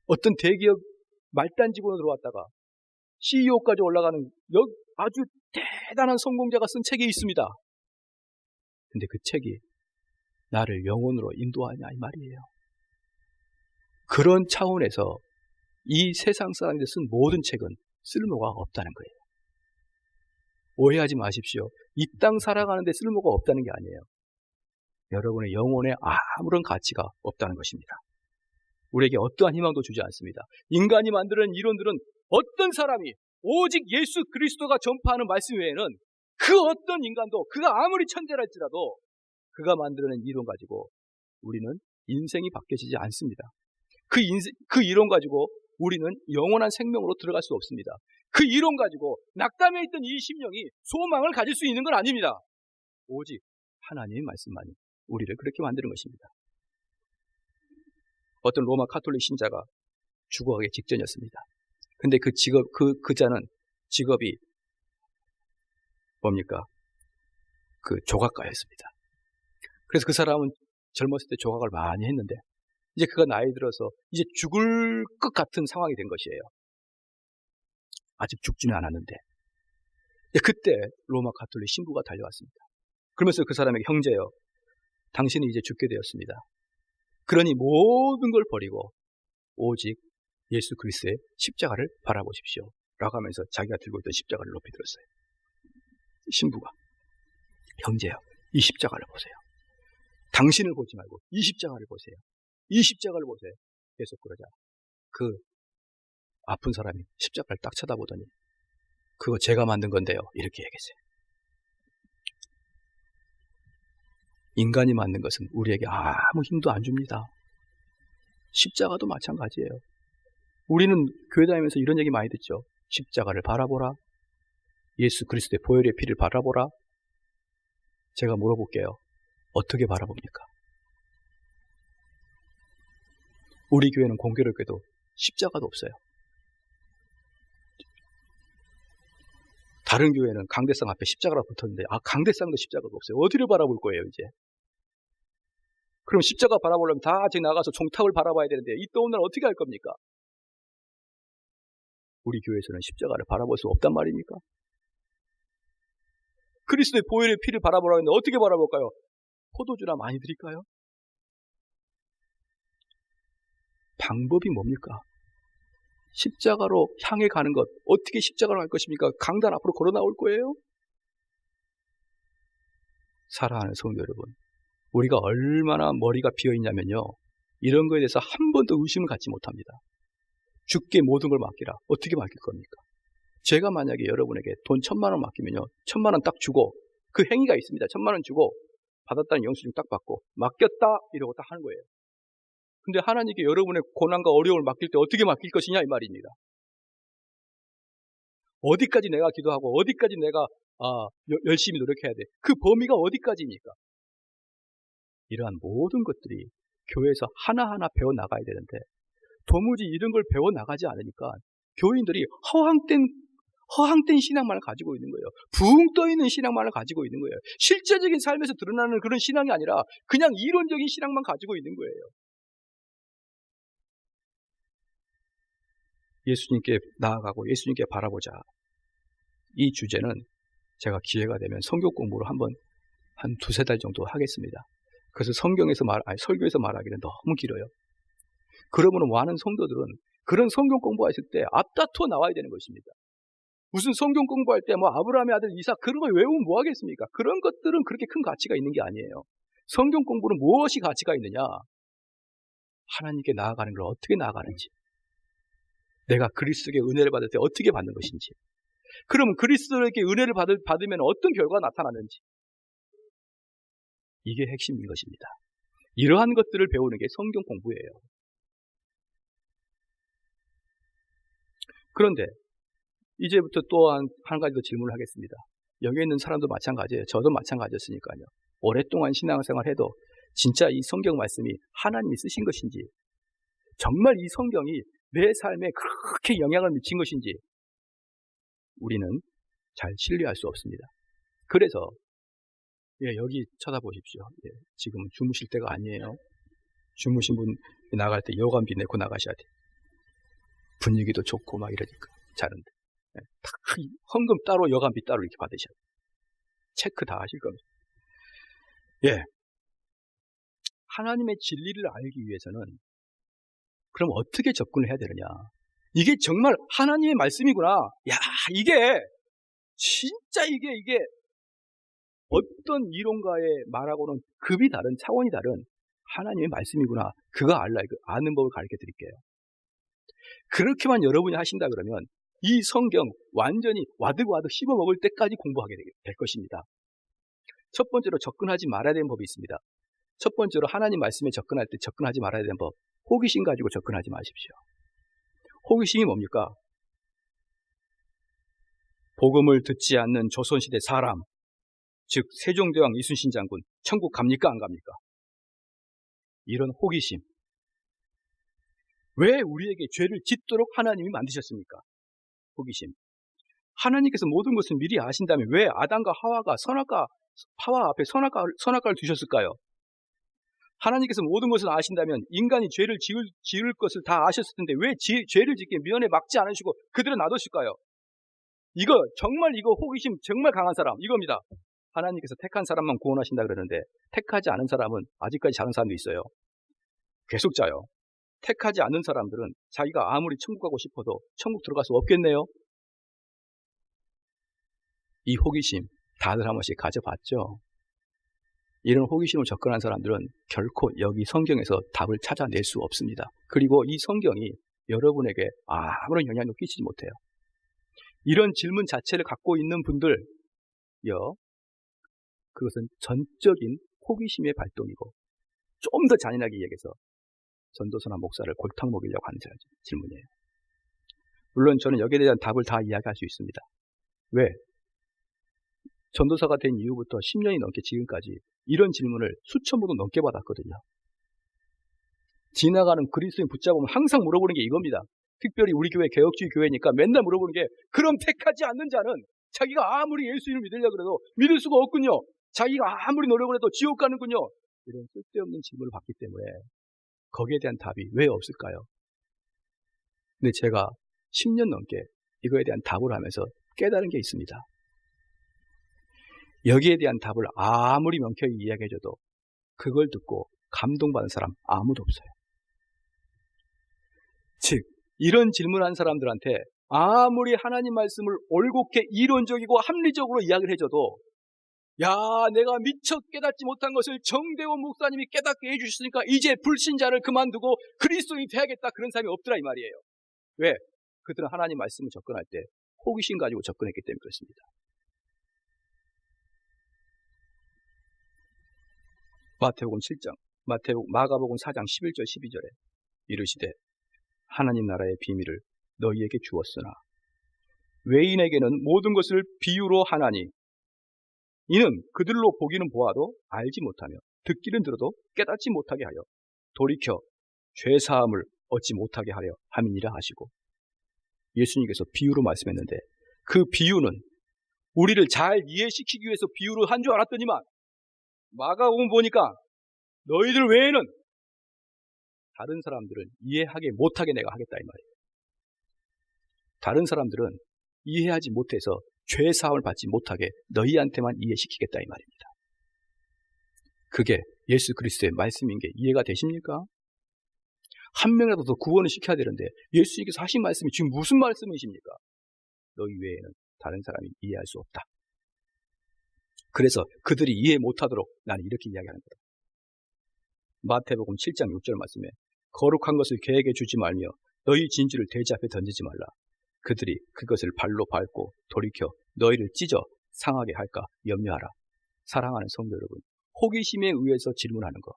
어떤 대기업 말단 직원으로 들어왔다가 CEO까지 올라가는 아주 대단한 성공자가 쓴 책이 있습니다. 근데 그 책이 나를 영혼으로 인도하냐 이 말이에요. 그런 차원에서 이 세상 사람들이 쓴 모든 책은 쓸모가 없다는 거예요. 오해하지 마십시오. 이 땅 살아가는데 쓸모가 없다는 게 아니에요. 여러분의 영혼에 아무런 가치가 없다는 것입니다. 우리에게 어떠한 희망도 주지 않습니다. 인간이 만드는 이론들은 어떤 사람이 오직 예수 그리스도가 전파하는 말씀 외에는 그 어떤 인간도 그가 아무리 천재랄지라도 그가 만드는 이론 가지고 우리는 인생이 바뀌어지지 않습니다. 그 이론 가지고 우리는 영원한 생명으로 들어갈 수 없습니다. 그 이론 가지고 낙담해 있던 이 심령이 소망을 가질 수 있는 건 아닙니다. 오직 하나님의 말씀만이 우리를 그렇게 만드는 것입니다. 어떤 로마 카톨릭 신자가 죽어가기 직전이었습니다. 근데 그 자는 직업이 뭡니까? 그 조각가였습니다. 그래서 그 사람은 젊었을 때 조각을 많이 했는데 이제 그가 나이 들어서 이제 죽을 것 같은 상황이 된 것이에요. 아직 죽지는 않았는데 그때 로마 가톨릭 신부가 달려왔습니다. 그러면서 그 사람에게 형제여, 당신이 이제 죽게 되었습니다. 그러니 모든 걸 버리고 오직 예수 그리스도의 십자가를 바라보십시오 라고 하면서 자기가 들고 있던 십자가를 높이 들었어요. 신부가 형제여, 이 십자가를 보세요. 당신을 보지 말고 이 십자가를 보세요. 이 십자가를 보세요. 계속 그러자 그 아픈 사람이 십자가를 딱 쳐다보더니 그거 제가 만든 건데요 이렇게 얘기했어요. 인간이 만든 것은 우리에게 아무 힘도 안 줍니다. 십자가도 마찬가지예요. 우리는 교회 다니면서 이런 얘기 많이 듣죠. 십자가를 바라보라. 예수 그리스도의 보혈의 피를 바라보라. 제가 물어볼게요. 어떻게 바라봅니까? 우리 교회는 공교롭게도 십자가도 없어요. 다른 교회는 강대상 앞에 십자가가 붙었는데 강대상도 십자가가 없어요. 어디를 바라볼 거예요 이제? 그럼 십자가 바라보려면 다 저기 나가서 종탑을 바라봐야 되는데 이 더운 날 어떻게 할 겁니까? 우리 교회에서는 십자가를 바라볼 수 없단 말입니까? 그리스도의 보혈의 피를 바라보라고 했는데 어떻게 바라볼까요? 포도주나 많이 드릴까요? 방법이 뭡니까? 십자가로 향해 가는 것, 어떻게 십자가로 갈 것입니까? 강단 앞으로 걸어 나올 거예요? 사랑하는 성도 여러분, 우리가 얼마나 머리가 비어있냐면요, 이런 거에 대해서 한 번도 의심을 갖지 못합니다. 주께 모든 걸 맡기라. 어떻게 맡길 겁니까? 제가 만약에 여러분에게 돈 1,000만 원 맡기면요, 1,000만 원 딱 주고 그 행위가 있습니다. 1,000만 원 주고 받았다는 영수증 딱 받고 맡겼다 이러고 딱 하는 거예요. 근데 하나님께 여러분의 고난과 어려움을 맡길 때 어떻게 맡길 것이냐 이 말입니다. 어디까지 내가 기도하고 어디까지 내가 열심히 노력해야 돼. 그 범위가 어디까지입니까? 이러한 모든 것들이 교회에서 하나하나 배워나가야 되는데 도무지 이런 걸 배워나가지 않으니까 교인들이 허황된 신앙만을 가지고 있는 거예요. 붕 떠있는 신앙만을 가지고 있는 거예요. 실제적인 삶에서 드러나는 그런 신앙이 아니라 그냥 이론적인 신앙만 가지고 있는 거예요. 예수님께 나아가고 예수님께 바라보자. 이 주제는 제가 기회가 되면 성경 공부를 한 2-3달 정도 하겠습니다. 그래서 설교에서 말하기는 너무 길어요. 그러면 많은 성도들은 그런 성경 공부했을 때 앞다투어 나와야 되는 것입니다. 무슨 성경 공부할 때 아브라함의 아들 이삭 그런 걸 외우면 뭐 하겠습니까? 그런 것들은 그렇게 큰 가치가 있는 게 아니에요. 성경 공부는 무엇이 가치가 있느냐? 하나님께 나아가는 걸 어떻게 나아가는지, 내가 그리스도의 은혜를 받을 때 어떻게 받는 것인지, 그럼 그리스도에게 은혜를 받으면 어떤 결과가 나타나는지, 이게 핵심인 것입니다. 이러한 것들을 배우는 게 성경 공부예요. 그런데 이제부터 또 한 가지 더 질문을 하겠습니다. 여기 있는 사람도 마찬가지예요. 저도 마찬가지였으니까요. 오랫동안 신앙생활 해도 진짜 이 성경 말씀이 하나님이 쓰신 것인지, 정말 이 성경이 내 삶에 그렇게 영향을 미친 것인지 우리는 잘 신뢰할 수 없습니다. 그래서 여기 쳐다보십시오. 지금 주무실 때가 아니에요. 주무신 분 나갈 때 여관비 내고 나가셔야 돼요. 분위기도 좋고 막 이러니까 자는데 다 헌금 따로 여관비 따로 이렇게 받으셔야 돼요. 체크 다 하실 겁니다. 하나님의 진리를 알기 위해서는 그럼 어떻게 접근을 해야 되느냐? 이게 정말 하나님의 말씀이구나. 야, 이게 진짜 이게 어떤 이론가의 말하고는 급이 다른, 차원이 다른 하나님의 말씀이구나. 그거 아는 법을 가르쳐 드릴게요. 그렇게만 여러분이 하신다 그러면 이 성경 완전히 와득와득 씹어먹을 때까지 공부하게 될 것입니다. 첫 번째로 접근하지 말아야 되는 법이 있습니다. 첫 번째로 하나님 말씀에 접근할 때 접근하지 말아야 되는 법. 호기심 가지고 접근하지 마십시오. 호기심이 뭡니까? 복음을 듣지 않는 조선시대 사람, 즉 세종대왕 이순신 장군 천국 갑니까 안 갑니까? 이런 호기심. 왜 우리에게 죄를 짓도록 하나님이 만드셨습니까? 호기심. 하나님께서 모든 것을 미리 아신다면 왜 아담과 하와가 하와 앞에 선악과를 두셨을까요? 하나님께서 모든 것을 아신다면 인간이 죄를 지을 것을 다 아셨을 텐데 왜 죄를 짓게 미연에 막지 않으시고 그대로 놔두실까요? 이거 호기심 정말 강한 사람 이겁니다. 하나님께서 택한 사람만 구원하신다 그러는데 택하지 않은 사람은 아직까지 자는 사람도 있어요. 계속 자요. 택하지 않는 사람들은 자기가 아무리 천국 가고 싶어도 천국 들어갈 수 없겠네요. 이 호기심 다들 한 번씩 가져봤죠? 이런 호기심을 접근한 사람들은 결코 여기 성경에서 답을 찾아낼 수 없습니다. 그리고 이 성경이 여러분에게 아무런 영향을 끼치지 못해요. 이런 질문 자체를 갖고 있는 분들요, 그것은 전적인 호기심의 발동이고 좀 더 잔인하게 얘기해서 전도사나 목사를 골탕 먹이려고 하는 질문이에요. 물론 저는 여기에 대한 답을 다 이야기할 수 있습니다. 왜? 전도사가 된 이후부터 10년이 넘게 지금까지 이런 질문을 수천 번도 넘게 받았거든요. 지나가는 그리스도인 붙잡으면 항상 물어보는 게 이겁니다. 특별히 우리 교회 개혁주의 교회니까 맨날 물어보는 게 그럼 택하지 않는 자는 자기가 아무리 예수님을 믿으려고 해도 믿을 수가 없군요. 자기가 아무리 노력을 해도 지옥 가는군요. 이런 쓸데없는 질문을 받기 때문에 거기에 대한 답이 왜 없을까요? 근데 제가 10년 넘게 이거에 대한 답을 하면서 깨달은 게 있습니다. 여기에 대한 답을 아무리 명쾌히 이야기해줘도 그걸 듣고 감동받은 사람 아무도 없어요. 즉, 이런 질문한 사람들한테 아무리 하나님 말씀을 올곧게 이론적이고 합리적으로 이야기를 해줘도 야, 내가 미처 깨닫지 못한 것을 정대원 목사님이 깨닫게 해주셨으니까 이제 불신자를 그만두고 그리스도인이 돼야겠다, 그런 사람이 없더라 이 말이에요. 왜? 그들은 하나님 말씀을 접근할 때 호기심 가지고 접근했기 때문에 그렇습니다. 마태복음 7장, 마가복음 4장 11절 12절에 이르시되 하나님 나라의 비밀을 너희에게 주었으나 외인에게는 모든 것을 비유로 하나니 이는 그들로 보기는 보아도 알지 못하며 듣기는 들어도 깨닫지 못하게 하여 돌이켜 죄사함을 얻지 못하게 하려 함이니라 하시고, 예수님께서 비유로 말씀했는데 그 비유는 우리를 잘 이해시키기 위해서 비유를 한 줄 알았더니만 마가복음 보니까 너희들 외에는 다른 사람들은 이해하게 못하게 내가 하겠다 이 말이에요. 다른 사람들은 이해하지 못해서 죄사함을 받지 못하게 너희한테만 이해시키겠다 이 말입니다. 그게 예수 그리스도의 말씀인 게 이해가 되십니까? 한 명이라도 더 구원을 시켜야 되는데 예수님께서 하신 말씀이 지금 무슨 말씀이십니까? 너희 외에는 다른 사람이 이해할 수 없다. 그래서 그들이 이해 못하도록 나는 이렇게 이야기하는 거다. 마태복음 7장 6절 말씀에 거룩한 것을 개에게 주지 말며 너희 진주를 돼지 앞에 던지지 말라. 그들이 그것을 발로 밟고 돌이켜 너희를 찢어 상하게 할까 염려하라. 사랑하는 성도 여러분, 호기심에 의해서 질문하는 것,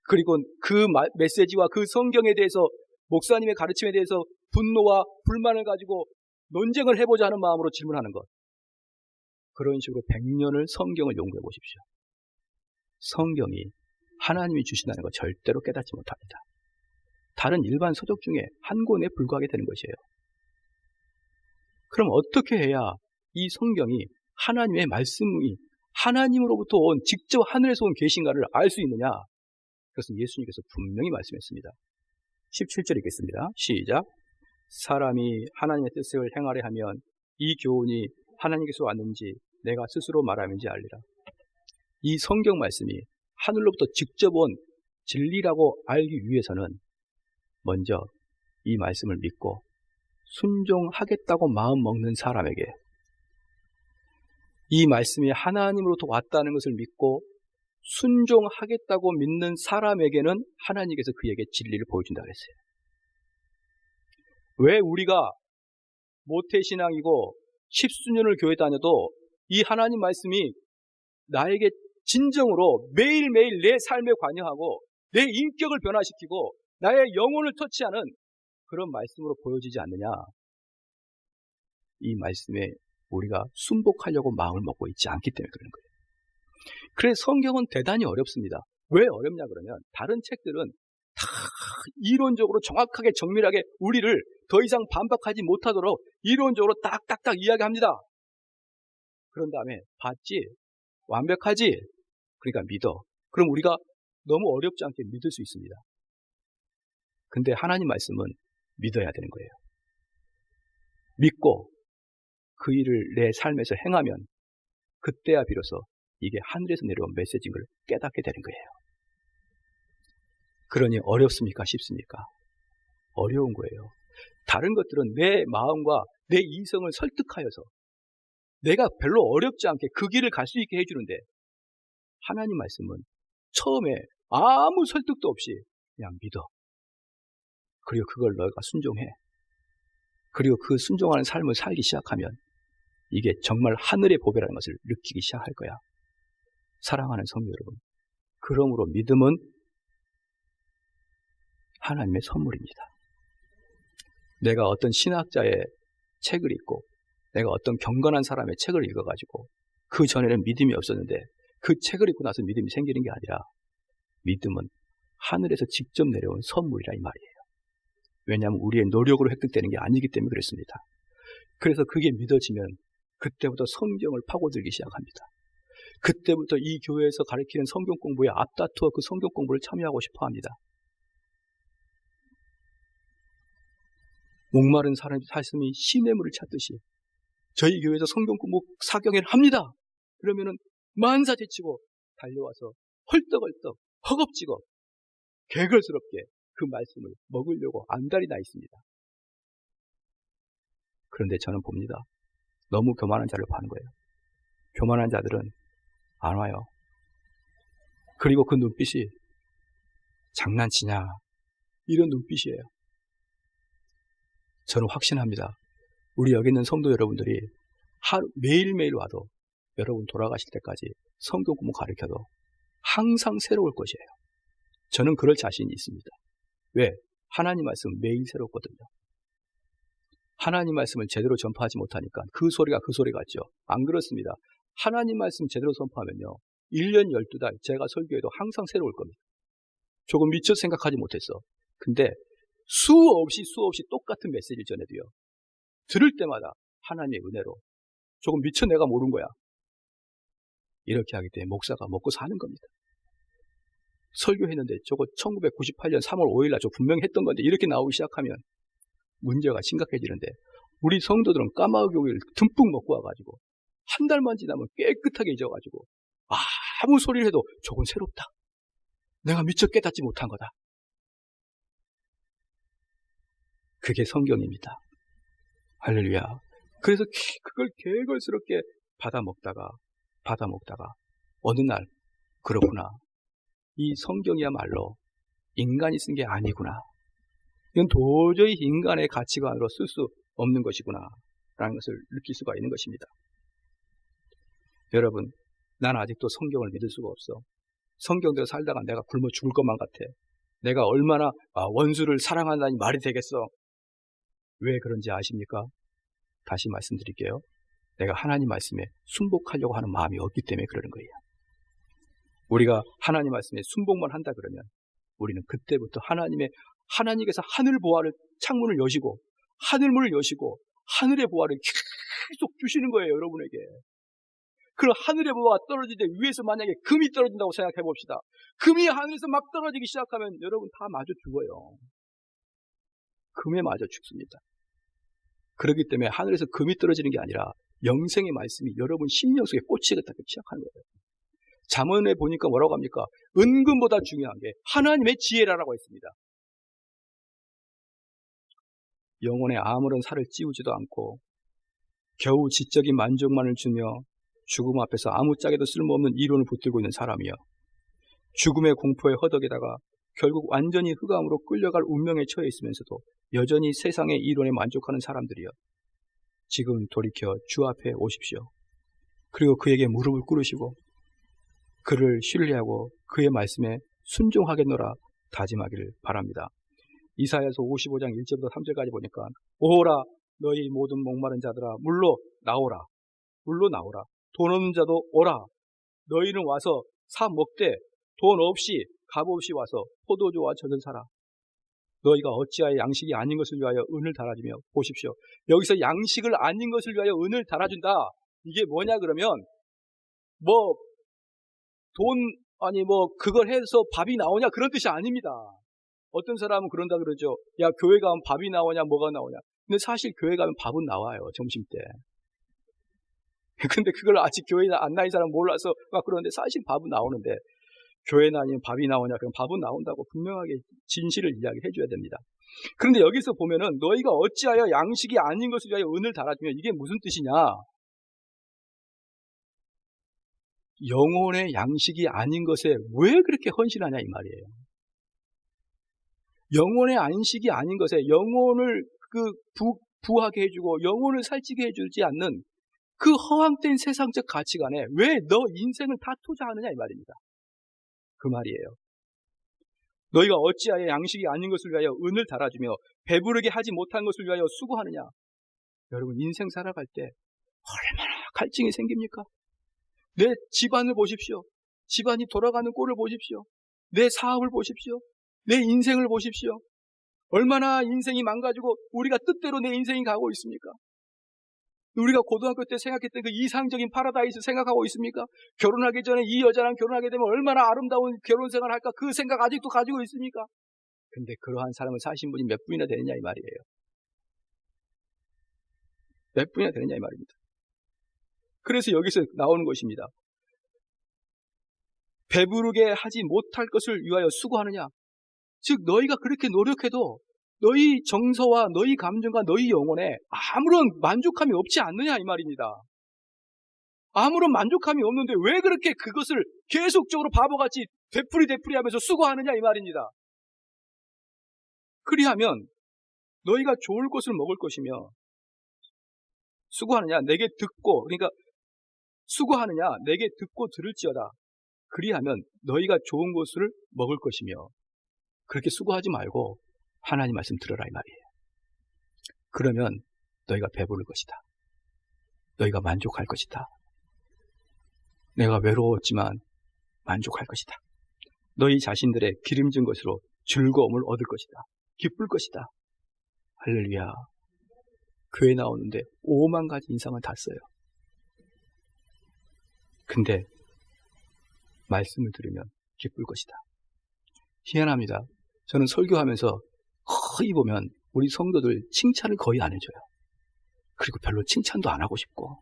그리고 그 메시지와 그 성경에 대해서 목사님의 가르침에 대해서 분노와 불만을 가지고 논쟁을 해보자 하는 마음으로 질문하는 것, 그런 식으로 100년을 성경을 연구해 보십시오. 성경이 하나님이 주신다는 거 절대로 깨닫지 못합니다. 다른 일반 서적 중에 한 권에 불과하게 되는 것이에요. 그럼 어떻게 해야 이 성경이 하나님의 말씀이 하나님으로부터 온 직접 하늘에서 온 계신가를 알 수 있느냐? 그것은 예수님께서 분명히 말씀했습니다. 17절 읽겠습니다. 시작. 사람이 하나님의 뜻을 행하려 하면 이 교훈이 하나님께서 왔는지 내가 스스로 말하는지 알리라. 이 성경 말씀이 하늘로부터 직접 온 진리라고 알기 위해서는 먼저 이 말씀을 믿고 순종하겠다고 마음 먹는 사람에게, 이 말씀이 하나님으로부터 왔다는 것을 믿고 순종하겠다고 믿는 사람에게는 하나님께서 그에게 진리를 보여준다고 했어요. 왜 우리가 모태신앙이고 십수년을 교회 다녀도 이 하나님 말씀이 나에게 진정으로 매일매일 내 삶에 관여하고 내 인격을 변화시키고 나의 영혼을 터치하는 그런 말씀으로 보여지지 않느냐? 이 말씀에 우리가 순복하려고 마음을 먹고 있지 않기 때문에 그런 거예요. 그래서 성경은 대단히 어렵습니다. 왜 어렵냐 그러면 다른 책들은 다 이론적으로 정확하게 정밀하게 우리를 더 이상 반박하지 못하도록 이론적으로 딱딱딱 이야기합니다. 그런 다음에 봤지? 완벽하지? 그러니까 믿어. 그럼 우리가 너무 어렵지 않게 믿을 수 있습니다. 근데 하나님 말씀은 믿어야 되는 거예요. 믿고 그 일을 내 삶에서 행하면 그때야 비로소 이게 하늘에서 내려온 메시지인 걸 깨닫게 되는 거예요. 그러니 어렵습니까? 쉽습니까? 어려운 거예요. 다른 것들은 내 마음과 내 이성을 설득하여서 내가 별로 어렵지 않게 그 길을 갈 수 있게 해주는데 하나님 말씀은 처음에 아무 설득도 없이 그냥 믿어. 그리고 그걸 너가 순종해. 그리고 그 순종하는 삶을 살기 시작하면 이게 정말 하늘의 복이라는 것을 느끼기 시작할 거야. 사랑하는 성도 여러분, 그러므로 믿음은 하나님의 선물입니다. 내가 어떤 신학자의 책을 읽고 내가 어떤 경건한 사람의 책을 읽어가지고 그 전에는 믿음이 없었는데 그 책을 읽고 나서 믿음이 생기는 게 아니라 믿음은 하늘에서 직접 내려온 선물이라 이 말이에요. 왜냐하면 우리의 노력으로 획득되는 게 아니기 때문에 그렇습니다. 그래서 그게 믿어지면 그때부터 성경을 파고들기 시작합니다. 그때부터 이 교회에서 가르치는 성경 공부에 앞다투어 그 성경 공부를 참여하고 싶어 합니다. 목마른 사람이 시냇물을 찾듯이 저희 교회에서 성경 공부 사경회를 합니다. 그러면은 만사제치고 달려와서 헐떡헐떡 허겁지겁 개걸스럽게 그 말씀을 먹으려고 안달이 나 있습니다. 그런데 저는 봅니다. 너무 교만한 자를 파는 거예요. 교만한 자들은 안 와요. 그리고 그 눈빛이 장난치냐 이런 눈빛이에요. 저는 확신합니다. 우리 여기 있는 성도 여러분들이 매일매일 와도 여러분 돌아가실 때까지 성경 공부 가르쳐도 항상 새로울 것이에요. 저는 그럴 자신이 있습니다. 왜? 하나님 말씀은 매일 새롭거든요. 하나님 말씀을 제대로 전파하지 못하니까 그 소리가 그 소리 같죠. 안 그렇습니다. 하나님 말씀 제대로 선포하면요 1년 12달 제가 설교해도 항상 새로울 겁니다. 조금 미처 생각하지 못했어. 근데 수없이 똑같은 메시지를 전해도요 들을 때마다 하나님의 은혜로 조금 미처 내가 모른 거야. 이렇게 하기 때문에 목사가 먹고 사는 겁니다. 설교했는데 저거 1998년 3월 5일 날 저 분명히 했던 건데 이렇게 나오기 시작하면 문제가 심각해지는데 우리 성도들은 까마귀고기를 듬뿍 먹고 와가지고 한 달만 지나면 깨끗하게 잊어가지고 아무 소리를 해도 저건 새롭다. 내가 미처 깨닫지 못한 거다. 그게 성경입니다. 할렐루야. 그래서 그걸 개걸스럽게 받아 먹다가 어느 날 그렇구나. 이 성경이야말로 인간이 쓴 게 아니구나. 이건 도저히 인간의 가치관으로 쓸 수 없는 것이구나 라는 것을 느낄 수가 있는 것입니다. 여러분, 난 아직도 성경을 믿을 수가 없어. 성경대로 살다가 내가 굶어 죽을 것만 같아. 내가 얼마나 원수를 사랑한다니 말이 되겠어. 왜 그런지 아십니까? 다시 말씀드릴게요. 내가 하나님 말씀에 순복하려고 하는 마음이 없기 때문에 그러는 거예요. 우리가 하나님 말씀에 순복만 한다 그러면 우리는 그때부터 하나님께서 하늘 보화를 창문을 여시고 하늘문을 여시고 하늘의 보화를 계속 주시는 거예요. 여러분에게. 그럼 하늘의 보화가 떨어질 때 위에서 만약에 금이 떨어진다고 생각해 봅시다. 금이 하늘에서 막 떨어지기 시작하면 여러분 다 마저 죽어요. 금에 마저 죽습니다. 그렇기 때문에 하늘에서 금이 떨어지는 게 아니라 영생의 말씀이 여러분 심령 속에 꽂히기 시작하는 거예요. 잠언에 보니까 뭐라고 합니까? 은금보다 중요한 게 하나님의 지혜라고 했습니다. 영혼에 아무런 살을 찌우지도 않고 겨우 지적인 만족만을 주며 죽음 앞에서 아무짝에도 쓸모없는 이론을 붙들고 있는 사람이요, 죽음의 공포에 허덕이다가 결국 완전히 흑암으로 끌려갈 운명에 처해 있으면서도 여전히 세상의 이론에 만족하는 사람들이요, 지금 돌이켜 주 앞에 오십시오. 그리고 그에게 무릎을 꿇으시고 그를 신뢰하고 그의 말씀에 순종하겠노라 다짐하기를 바랍니다. 이사야서 55장 1절부터 3절까지 보니까 오라 너희 모든 목마른 자들아 물로 나오라, 물로 나오라. 돈 없는 자도 오라. 너희는 와서 사 먹되 돈 없이 값 없이 와서 포도주와 젖을 사라. 너희가 어찌하여 양식이 아닌 것을 위하여 은을 달아주며, 보십시오. 여기서 양식을 아닌 것을 위하여 은을 달아준다. 이게 뭐냐 그러면 그걸 해서 밥이 나오냐 그런 뜻이 아닙니다. 어떤 사람은 그런다 그러죠. 야, 교회 가면 밥이 나오냐 뭐가 나오냐. 근데 사실 교회 가면 밥은 나와요, 점심 때. 근데 그걸 아직 교회에 안 나인 사람 몰라서 막 그러는데 사실 밥은 나오는데, 교회에 다니면 밥이 나오냐? 그럼 밥은 나온다고 분명하게 진실을 이야기해 줘야 됩니다. 그런데 여기서 보면은 너희가 어찌하여 양식이 아닌 것을 위하여 은을 달아주며, 이게 무슨 뜻이냐? 영혼의 양식이 아닌 것에 왜 그렇게 헌신하냐 이 말이에요. 영혼의 안식이 아닌 것에 영혼을 부하게 해주고 영혼을 살찌게 해주지 않는 그 허황된 세상적 가치관에 왜 너 인생을 다 투자하느냐 이 말입니다. 그 말이에요. 너희가 어찌하여 양식이 아닌 것을 위하여 은을 달아주며 배부르게 하지 못한 것을 위하여 수고하느냐. 여러분, 인생 살아갈 때 얼마나 갈증이 생깁니까? 내 집안을 보십시오. 집안이 돌아가는 꼴을 보십시오. 내 사업을 보십시오. 내 인생을 보십시오. 얼마나 인생이 망가지고 우리가 뜻대로 내 인생이 가고 있습니까? 우리가 고등학교 때 생각했던 그 이상적인 파라다이스 생각하고 있습니까? 결혼하기 전에 이 여자랑 결혼하게 되면 얼마나 아름다운 결혼 생활을 할까, 그 생각 아직도 가지고 있습니까? 근데 그러한 사람을 사신 분이 몇 분이나 되느냐 이 말이에요. 몇 분이나 되느냐 이 말입니다. 그래서 여기서 나오는 것입니다. 배부르게 하지 못할 것을 위하여 수고하느냐. 즉 너희가 그렇게 노력해도 너희 정서와 너희 감정과 너희 영혼에 아무런 만족함이 없지 않느냐 이 말입니다. 아무런 만족함이 없는데 왜 그렇게 그것을 계속적으로 바보같이 되풀이 하면서 수고하느냐 이 말입니다. 그리하면 너희가 좋을 것을 먹을 것이며, 수고하느냐 내게 듣고, 그러니까 수고하느냐 내게 듣고 들을지어다. 그리하면 너희가 좋은 것을 먹을 것이며, 그렇게 수고하지 말고 하나님 말씀 들어라 이 말이에요. 그러면 너희가 배부를 것이다. 너희가 만족할 것이다. 내가 외로웠지만 만족할 것이다. 너희 자신들의 기름진 것으로 즐거움을 얻을 것이다. 기쁠 것이다. 할렐루야. 교회 나오는데 5만 가지 인상을 다 써요. 근데 말씀을 들으면 기쁠 것이다. 희한합니다. 저는 설교하면서 거의 보면 우리 성도들 칭찬을 거의 안 해줘요. 그리고 별로 칭찬도 안 하고 싶고.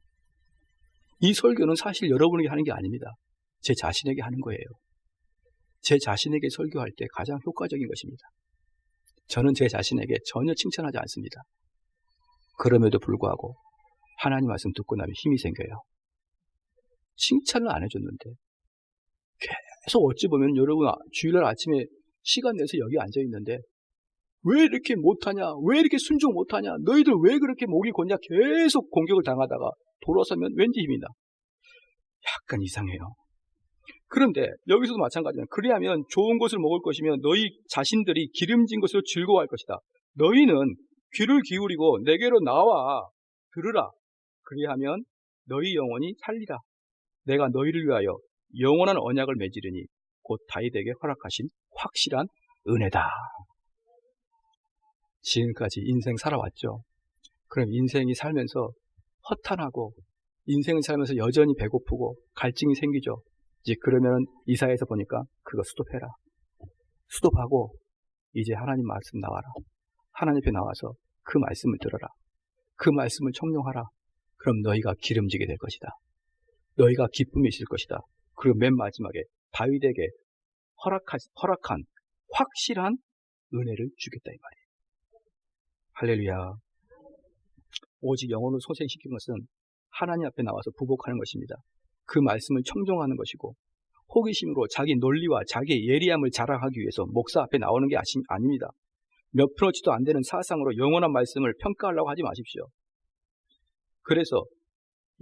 이 설교는 사실 여러분에게 하는 게 아닙니다. 제 자신에게 하는 거예요. 제 자신에게 설교할 때 가장 효과적인 것입니다. 저는 제 자신에게 전혀 칭찬하지 않습니다. 그럼에도 불구하고 하나님 말씀 듣고 나면 힘이 생겨요. 칭찬을 안 해줬는데 계속 어찌 보면 여러분 주일날 아침에 시간 내서 여기 앉아있는데 왜 이렇게 못하냐, 왜 이렇게 순종 못하냐, 너희들 왜 그렇게 목이 곧냐 계속 공격을 당하다가 돌아서면 왠지 힘이 나. 약간 이상해요. 그런데 여기서도 마찬가지입니다. 그리하면 좋은 것을 먹을 것이며 너희 자신들이 기름진 것으로 즐거워할 것이다. 너희는 귀를 기울이고 내게로 나와 들으라. 그리하면 너희 영혼이 살리라. 내가 너희를 위하여 영원한 언약을 맺으리니 곧 다윗에게 허락하신 확실한 은혜다. 지금까지 인생 살아왔죠. 그럼 인생이 살면서 허탄하고 인생을 살면서 여전히 배고프고 갈증이 생기죠. 이제 그러면 이사야에서 보니까 그거 스톱해라. 스톱하고 이제 하나님 말씀 나와라. 하나님 앞에 나와서 그 말씀을 들어라. 그 말씀을 청룡하라. 그럼 너희가 기름지게 될 것이다. 너희가 기쁨이 있을 것이다. 그리고 맨 마지막에 다윗에게 허락한 확실한 은혜를 주겠다 이 말이에요. 할렐루야. 오직 영혼을 소생시키는 것은 하나님 앞에 나와서 부복하는 것입니다. 그 말씀을 청종하는 것이고 호기심으로 자기 논리와 자기의 예리함을 자랑하기 위해서 목사 앞에 나오는 게 아닙니다. 몇 프로치도 안 되는 사상으로 영원한 말씀을 평가하려고 하지 마십시오. 그래서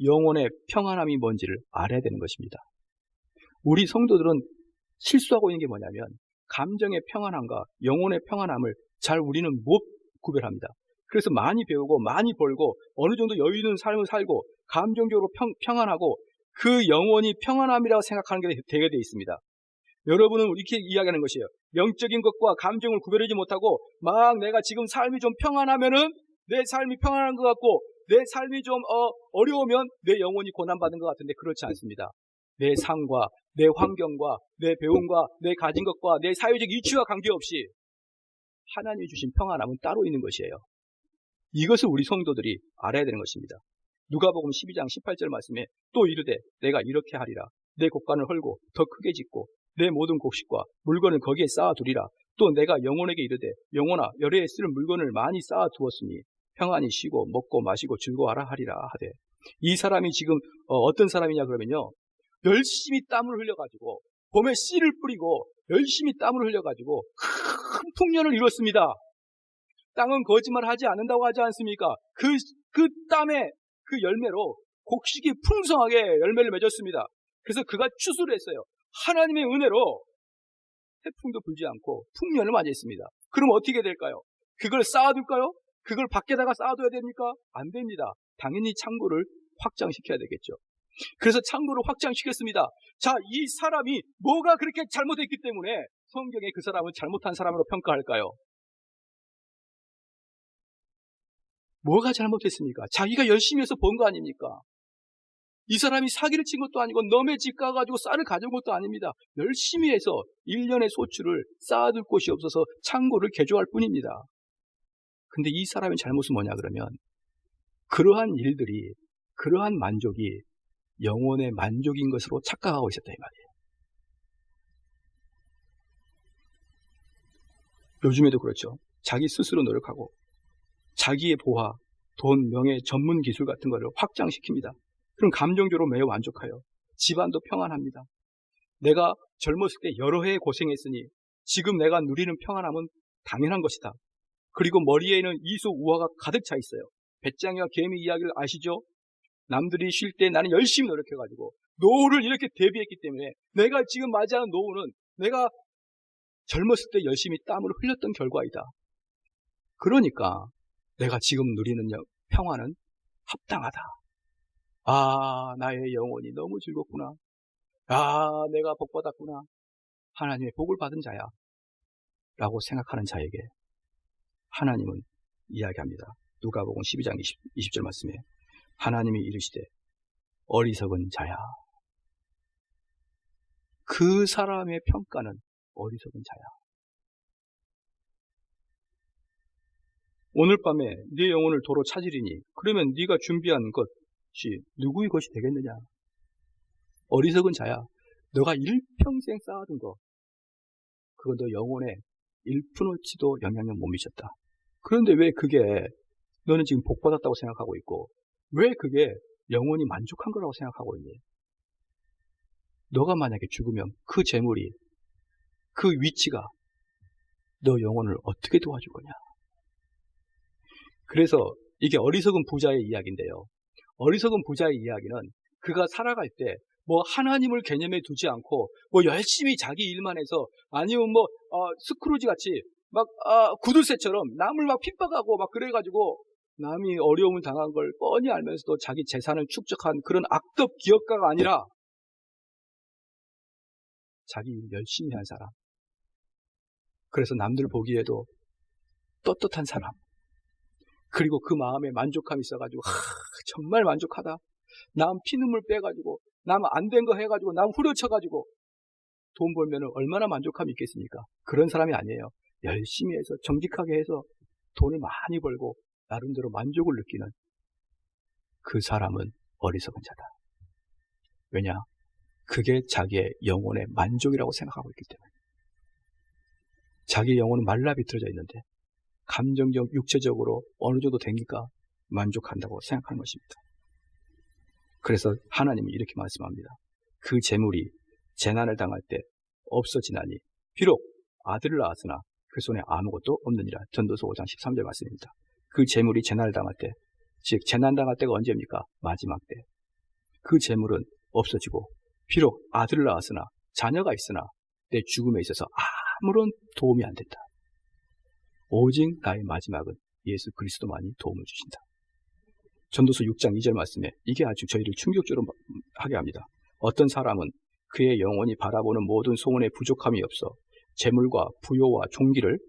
영혼의 평안함이 뭔지를 알아야 되는 것입니다. 우리 성도들은 실수하고 있는 게 뭐냐면 감정의 평안함과 영혼의 평안함을 잘 우리는 못 구별합니다. 그래서 많이 배우고 많이 벌고 어느 정도 여유 있는 삶을 살고 감정적으로 평안하고 그 영혼이 평안함이라고 생각하는 게 되게 돼 있습니다. 여러분은 이렇게 이야기하는 것이에요. 영적인 것과 감정을 구별하지 못하고 막 내가 지금 삶이 좀 평안하면은 내 삶이 평안한 것 같고 내 삶이 좀 어려우면 내 영혼이 고난받은 것 같은데 그렇지 않습니다. 내 삶과 내 환경과 내 배움과 내 가진 것과 내 사회적 이치와 관계없이 하나님이 주신 평안함은 따로 있는 것이에요. 이것을 우리 성도들이 알아야 되는 것입니다. 누가복음 12장 18절 말씀에 또 이르되 내가 이렇게 하리라. 내 곡간을 헐고 더 크게 짓고 내 모든 곡식과 물건을 거기에 쌓아두리라. 또 내가 영혼에게 이르되 영혼아 열애에 쓸 물건을 많이 쌓아두었으니 평안히 쉬고 먹고 마시고 즐거워하라 하리라 하되 이 사람이 지금 어떤 사람이냐 그러면요. 열심히 땀을 흘려가지고 봄에 씨를 뿌리고 열심히 땀을 흘려가지고 큰 풍년을 이뤘습니다. 땅은 거짓말하지 않는다고 하지 않습니까? 그 땀의 그 열매로 곡식이 풍성하게 열매를 맺었습니다. 그래서 그가 추수를 했어요. 하나님의 은혜로 태풍도 불지 않고 풍년을 맞이했습니다. 그럼 어떻게 될까요? 그걸 쌓아둘까요? 그걸 밖에다가 쌓아둬야 됩니까? 안 됩니다. 당연히 창고를 확장시켜야 되겠죠. 그래서 창고를 확장시켰습니다. 자, 이 사람이 뭐가 그렇게 잘못했기 때문에 성경에 그 사람은 잘못한 사람으로 평가할까요? 뭐가 잘못했습니까? 자기가 열심히 해서 번 거 아닙니까? 이 사람이 사기를 친 것도 아니고 남의 집 가가지고 쌀을 가져온 것도 아닙니다. 열심히 해서 1년의 소출을 쌓아둘 곳이 없어서 창고를 개조할 뿐입니다. 근데 이 사람의 잘못은 뭐냐 그러면 그러한 일들이 그러한 만족이 영혼의 만족인 것으로 착각하고 있었다 이 말이에요. 요즘에도 그렇죠. 자기 스스로 노력하고 자기의 보화, 돈, 명예, 전문 기술 같은 거를 확장시킵니다. 그럼 감정적으로 매우 만족해요. 집안도 평안합니다. 내가 젊었을 때 여러 해 고생했으니 지금 내가 누리는 평안함은 당연한 것이다. 그리고 머리에는 이소 우화가 가득 차 있어요. 배짱이와 개미 이야기를 아시죠? 남들이 쉴 때 나는 열심히 노력해가지고 노후를 이렇게 대비했기 때문에 내가 지금 맞이하는 노후는 내가 젊었을 때 열심히 땀을 흘렸던 결과이다. 그러니까 내가 지금 누리는 평화는 합당하다. 아, 나의 영혼이 너무 즐겁구나. 아, 내가 복받았구나. 하나님의 복을 받은 자야. 라고 생각하는 자에게 하나님은 이야기합니다. 누가복음 12장 20절 말씀에 하나님이 이르시되 어리석은 자야. 그 사람의 평가는 어리석은 자야. 오늘 밤에 네 영혼을 도로 찾으리니 그러면 네가 준비한 것이 누구의 것이 되겠느냐? 어리석은 자야. 너가 일평생 쌓아둔 거 그건 너 영혼에 1%치도 영향력 못 미쳤다. 그런데 왜 그게 너는 지금 복받았다고 생각하고 있고 왜 그게 영혼이 만족한 거라고 생각하고 있니? 너가 만약에 죽으면 그 재물이 그 위치가 너 영혼을 어떻게 도와줄 거냐? 그래서 이게 어리석은 부자의 이야기인데요. 어리석은 부자의 이야기는 그가 살아갈 때 뭐 하나님을 개념에 두지 않고 뭐 열심히 자기 일만 해서 아니면 뭐 스크루지 같이 막 구두쇠처럼 남을 막 핍박하고 막 그래가지고 남이 어려움을 당한 걸 뻔히 알면서도 자기 재산을 축적한 그런 악덕 기업가가 아니라 자기 일 열심히 한 사람. 그래서 남들 보기에도 떳떳한 사람. 그리고 그 마음에 만족감이 있어가지고 정말 만족하다. 남 피눈물 빼가지고, 남 안 된 거 해가지고, 남 후려쳐가지고 돈 벌면 얼마나 만족함이 있겠습니까? 그런 사람이 아니에요. 열심히 해서 정직하게 해서 돈을 많이 벌고 나름대로 만족을 느끼는 그 사람은 어리석은 자다. 왜냐? 그게 자기의 영혼의 만족이라고 생각하고 있기 때문에. 자기 영혼은 말라 비틀어져 있는데 감정적, 육체적으로 어느 정도 되니까 만족한다고 생각하는 것입니다. 그래서 하나님은 이렇게 말씀합니다. 그 재물이 재난을 당할 때 없어지나니 비록 아들을 낳았으나 그 손에 아무것도 없느니라. 전도서 5장 13절 말씀입니다. 그 재물이 재난을 당할 때, 즉 재난 당할 때가 언제입니까? 마지막 때. 그 재물은 없어지고 비록 아들을 낳았으나 자녀가 있으나 내 죽음에 있어서 아무런 도움이 안 된다. 오직 나의 마지막은 예수 그리스도만이 도움을 주신다. 전도서 6장 2절 말씀에 이게 아주 저희를 충격적으로 하게 합니다. 어떤 사람은 그의 영혼이 바라보는 모든 소원에 부족함이 없어 재물과 부요와 종기를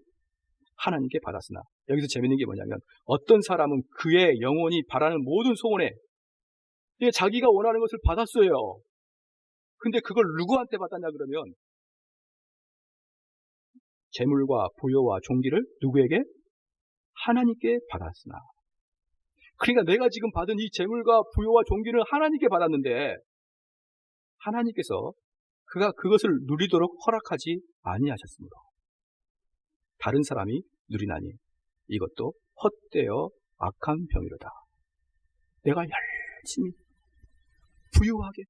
하나님께 받았으나, 여기서 재밌는 게 뭐냐면 어떤 사람은 그의 영혼이 바라는 모든 소원에 자기가 원하는 것을 받았어요. 근데 그걸 누구한테 받았냐 그러면 재물과 부요와 종기를 누구에게? 하나님께 받았으나. 그러니까 내가 지금 받은 이 재물과 부요와 종기를 하나님께 받았는데 하나님께서 그가 그것을 누리도록 허락하지 아니하셨으므로 다른 사람이 누리나니 이것도 헛되어 악한 병이로다. 내가 열심히 부유하게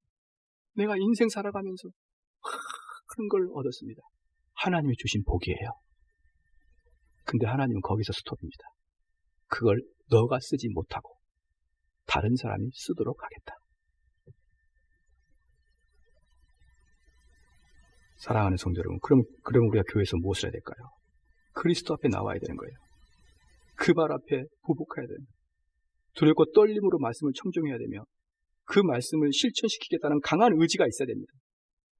내가 인생 살아가면서 큰 걸 얻었습니다. 하나님이 주신 복이에요. 근데 하나님은 거기서 스톱입니다. 그걸 너가 쓰지 못하고 다른 사람이 쓰도록 하겠다. 사랑하는 성도 여러분, 그럼 우리가 교회에서 무엇을 해야 될까요? 그리스도 앞에 나와야 되는 거예요. 그 발 앞에 부복해야 됩니다. 두렵고 떨림으로 말씀을 청종해야 되며 그 말씀을 실천시키겠다는 강한 의지가 있어야 됩니다.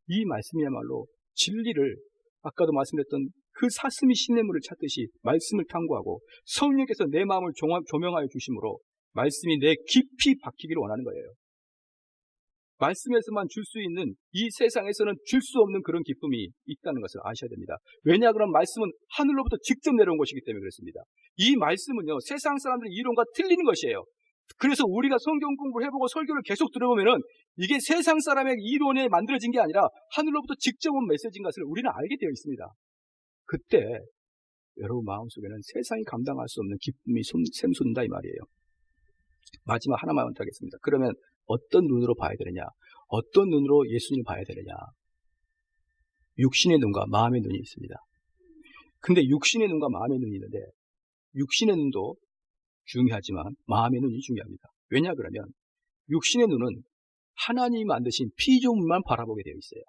이 말씀이야말로 진리를, 아까도 말씀드렸던 그 사슴이 시냇물을 찾듯이 말씀을 탐구하고 성령께서 내 마음을 조명하여 주심으로 말씀이 내 깊이 박히기를 원하는 거예요. 말씀에서만 줄 수 있는, 이 세상에서는 줄 수 없는 그런 기쁨이 있다는 것을 아셔야 됩니다. 왜냐 그러면 말씀은 하늘로부터 직접 내려온 것이기 때문에 그렇습니다. 이 말씀은요, 세상 사람들의 이론과 틀리는 것이에요. 그래서 우리가 성경 공부를 해보고 설교를 계속 들어보면은 이게 세상 사람의 이론에 만들어진 게 아니라 하늘로부터 직접 온 메시지인 것을 우리는 알게 되어 있습니다. 그때 여러분 마음속에는 세상이 감당할 수 없는 기쁨이 샘솟는다 이 말이에요. 마지막 하나만 하겠습니다. 그러면 어떤 눈으로 봐야 되느냐? 어떤 눈으로 예수님을 봐야 되느냐? 육신의 눈과 마음의 눈이 있습니다. 근데 육신의 눈과 마음의 눈이 있는데 육신의 눈도 중요하지만 마음의 눈이 중요합니다. 왜냐 그러면 육신의 눈은 하나님이 만드신 피조물만 바라보게 되어 있어요.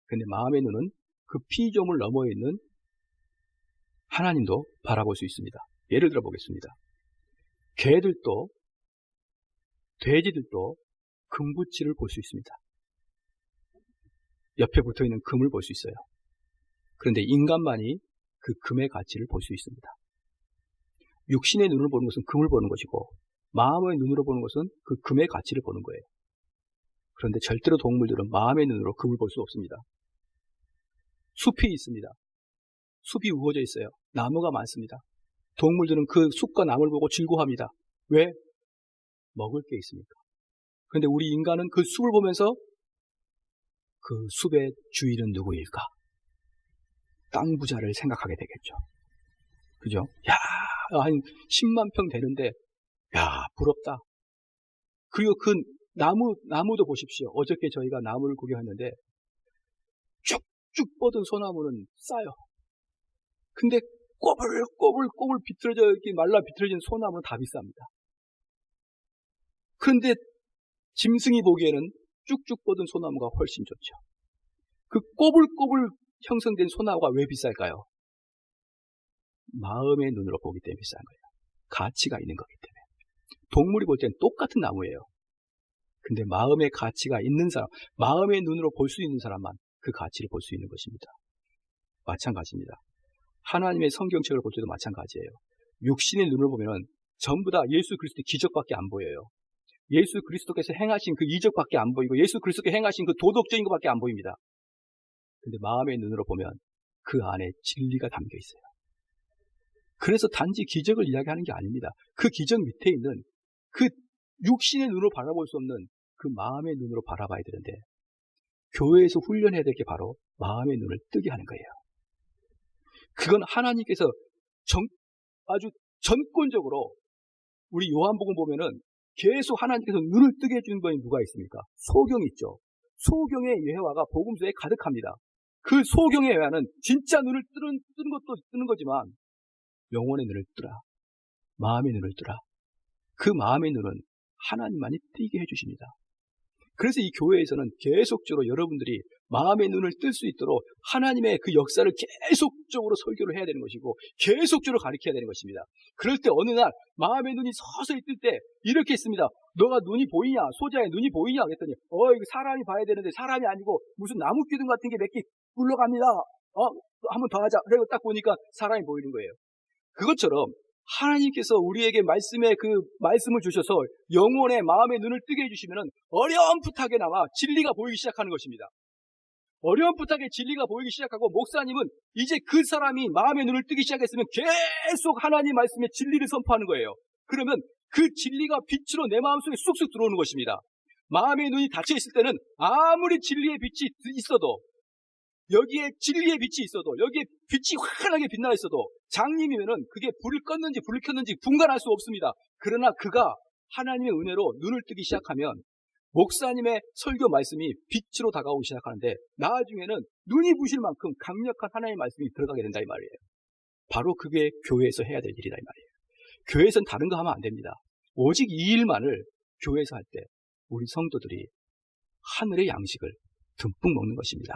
근데 마음의 눈은 그 피조물 너머에 있는 하나님도 바라볼 수 있습니다. 예를 들어 보겠습니다. 개들도 돼지들도 금붙이를 볼 수 있습니다. 옆에 붙어있는 금을 볼 수 있어요. 그런데 인간만이 그 금의 가치를 볼 수 있습니다. 육신의 눈으로 보는 것은 금을 보는 것이고 마음의 눈으로 보는 것은 그 금의 가치를 보는 거예요. 그런데 절대로 동물들은 마음의 눈으로 금을 볼 수 없습니다. 숲이 있습니다. 숲이 우거져 있어요. 나무가 많습니다. 동물들은 그 숲과 나무를 보고 즐거워합니다. 왜? 먹을 게 있으니까. 그런데 우리 인간은 그 숲을 보면서 그 숲의 주인은 누구일까? 땅 부자를 생각하게 되겠죠. 그죠? 야, 한 10만 평 되는데, 야, 부럽다. 그리고 그 나무도 보십시오. 어저께 저희가 나무를 구경했는데, 쭉쭉 뻗은 소나무는 싸요. 근데 꼬불꼬불 비틀어져, 이렇게 말라 비틀어진 소나무는 다 비쌉니다. 그런데 짐승이 보기에는 쭉쭉 뻗은 소나무가 훨씬 좋죠. 그 꼬불꼬불 형성된 소나무가 왜 비쌀까요? 마음의 눈으로 보기 때문에 비싼 거예요. 가치가 있는 거기 때문에. 동물이 볼 때는 똑같은 나무예요. 근데 마음의 가치가 있는 사람, 마음의 눈으로 볼 수 있는 사람만 그 가치를 볼 수 있는 것입니다. 마찬가지입니다. 하나님의 성경책을 볼 때도 마찬가지예요. 육신의 눈을 보면 전부 다 예수 그리스도의 기적밖에 안 보여요. 예수 그리스도께서 행하신 그 이적밖에 안 보이고 예수 그리스도께서 행하신 그 도덕적인 것밖에 안 보입니다. 근데 마음의 눈으로 보면 그 안에 진리가 담겨 있어요. 그래서 단지 기적을 이야기하는 게 아닙니다. 그 기적 밑에 있는 그 육신의 눈으로 바라볼 수 없는 그 마음의 눈으로 바라봐야 되는데, 교회에서 훈련해야 될 게 바로 마음의 눈을 뜨게 하는 거예요. 그건 하나님께서 아주 전권적으로, 우리 요한복음 보면은 계속 하나님께서 눈을 뜨게 해주는 분이 누가 있습니까? 소경이 있죠. 소경의 예화가 복음서에 가득합니다. 그 소경의 예화는 진짜 눈을 뜨는 것도 뜨는 거지만 영혼의 눈을 뜨라, 마음의 눈을 뜨라. 그 마음의 눈은 하나님만이 뜨게 해주십니다. 그래서 이 교회에서는 계속적으로 여러분들이 마음의 눈을 뜰 수 있도록 하나님의 그 역사를 계속적으로 설교를 해야 되는 것이고 계속적으로 가르쳐야 되는 것입니다. 그럴 때 어느 날 마음의 눈이 서서히 뜰 때 이렇게 했습니다. 너가 눈이 보이냐? 소자의 눈이 보이냐? 그랬더니 이거 사람이 봐야 되는데 사람이 아니고 무슨 나무 기둥 같은 게 몇 개 굴러갑니다. 한번 더 하자. 그리고 딱 보니까 사람이 보이는 거예요. 그것처럼 하나님께서 우리에게 말씀을 주셔서 영혼의 마음의 눈을 뜨게 해주시면 어렴풋하게나마 진리가 보이기 시작하는 것입니다. 어렴풋하게 진리가 보이기 시작하고, 목사님은 이제 그 사람이 마음의 눈을 뜨기 시작했으면 계속 하나님 말씀의 진리를 선포하는 거예요. 그러면 그 진리가 빛으로 내 마음속에 쑥쑥 들어오는 것입니다. 마음의 눈이 닫혀 있을 때는 아무리 진리의 빛이 있어도, 여기에 진리의 빛이 있어도, 여기에 빛이 환하게 빛나 있어도 장님이면은 그게 불을 껐는지 불을 켰는지 분간할 수 없습니다. 그러나 그가 하나님의 은혜로 눈을 뜨기 시작하면 목사님의 설교 말씀이 빛으로 다가오기 시작하는데, 나중에는 눈이 부실 만큼 강력한 하나님의 말씀이 들어가게 된다 이 말이에요. 바로 그게 교회에서 해야 될 일이다 이 말이에요. 교회에서는 다른 거 하면 안 됩니다. 오직 이 일만을 교회에서 할 때 우리 성도들이 하늘의 양식을 듬뿍 먹는 것입니다.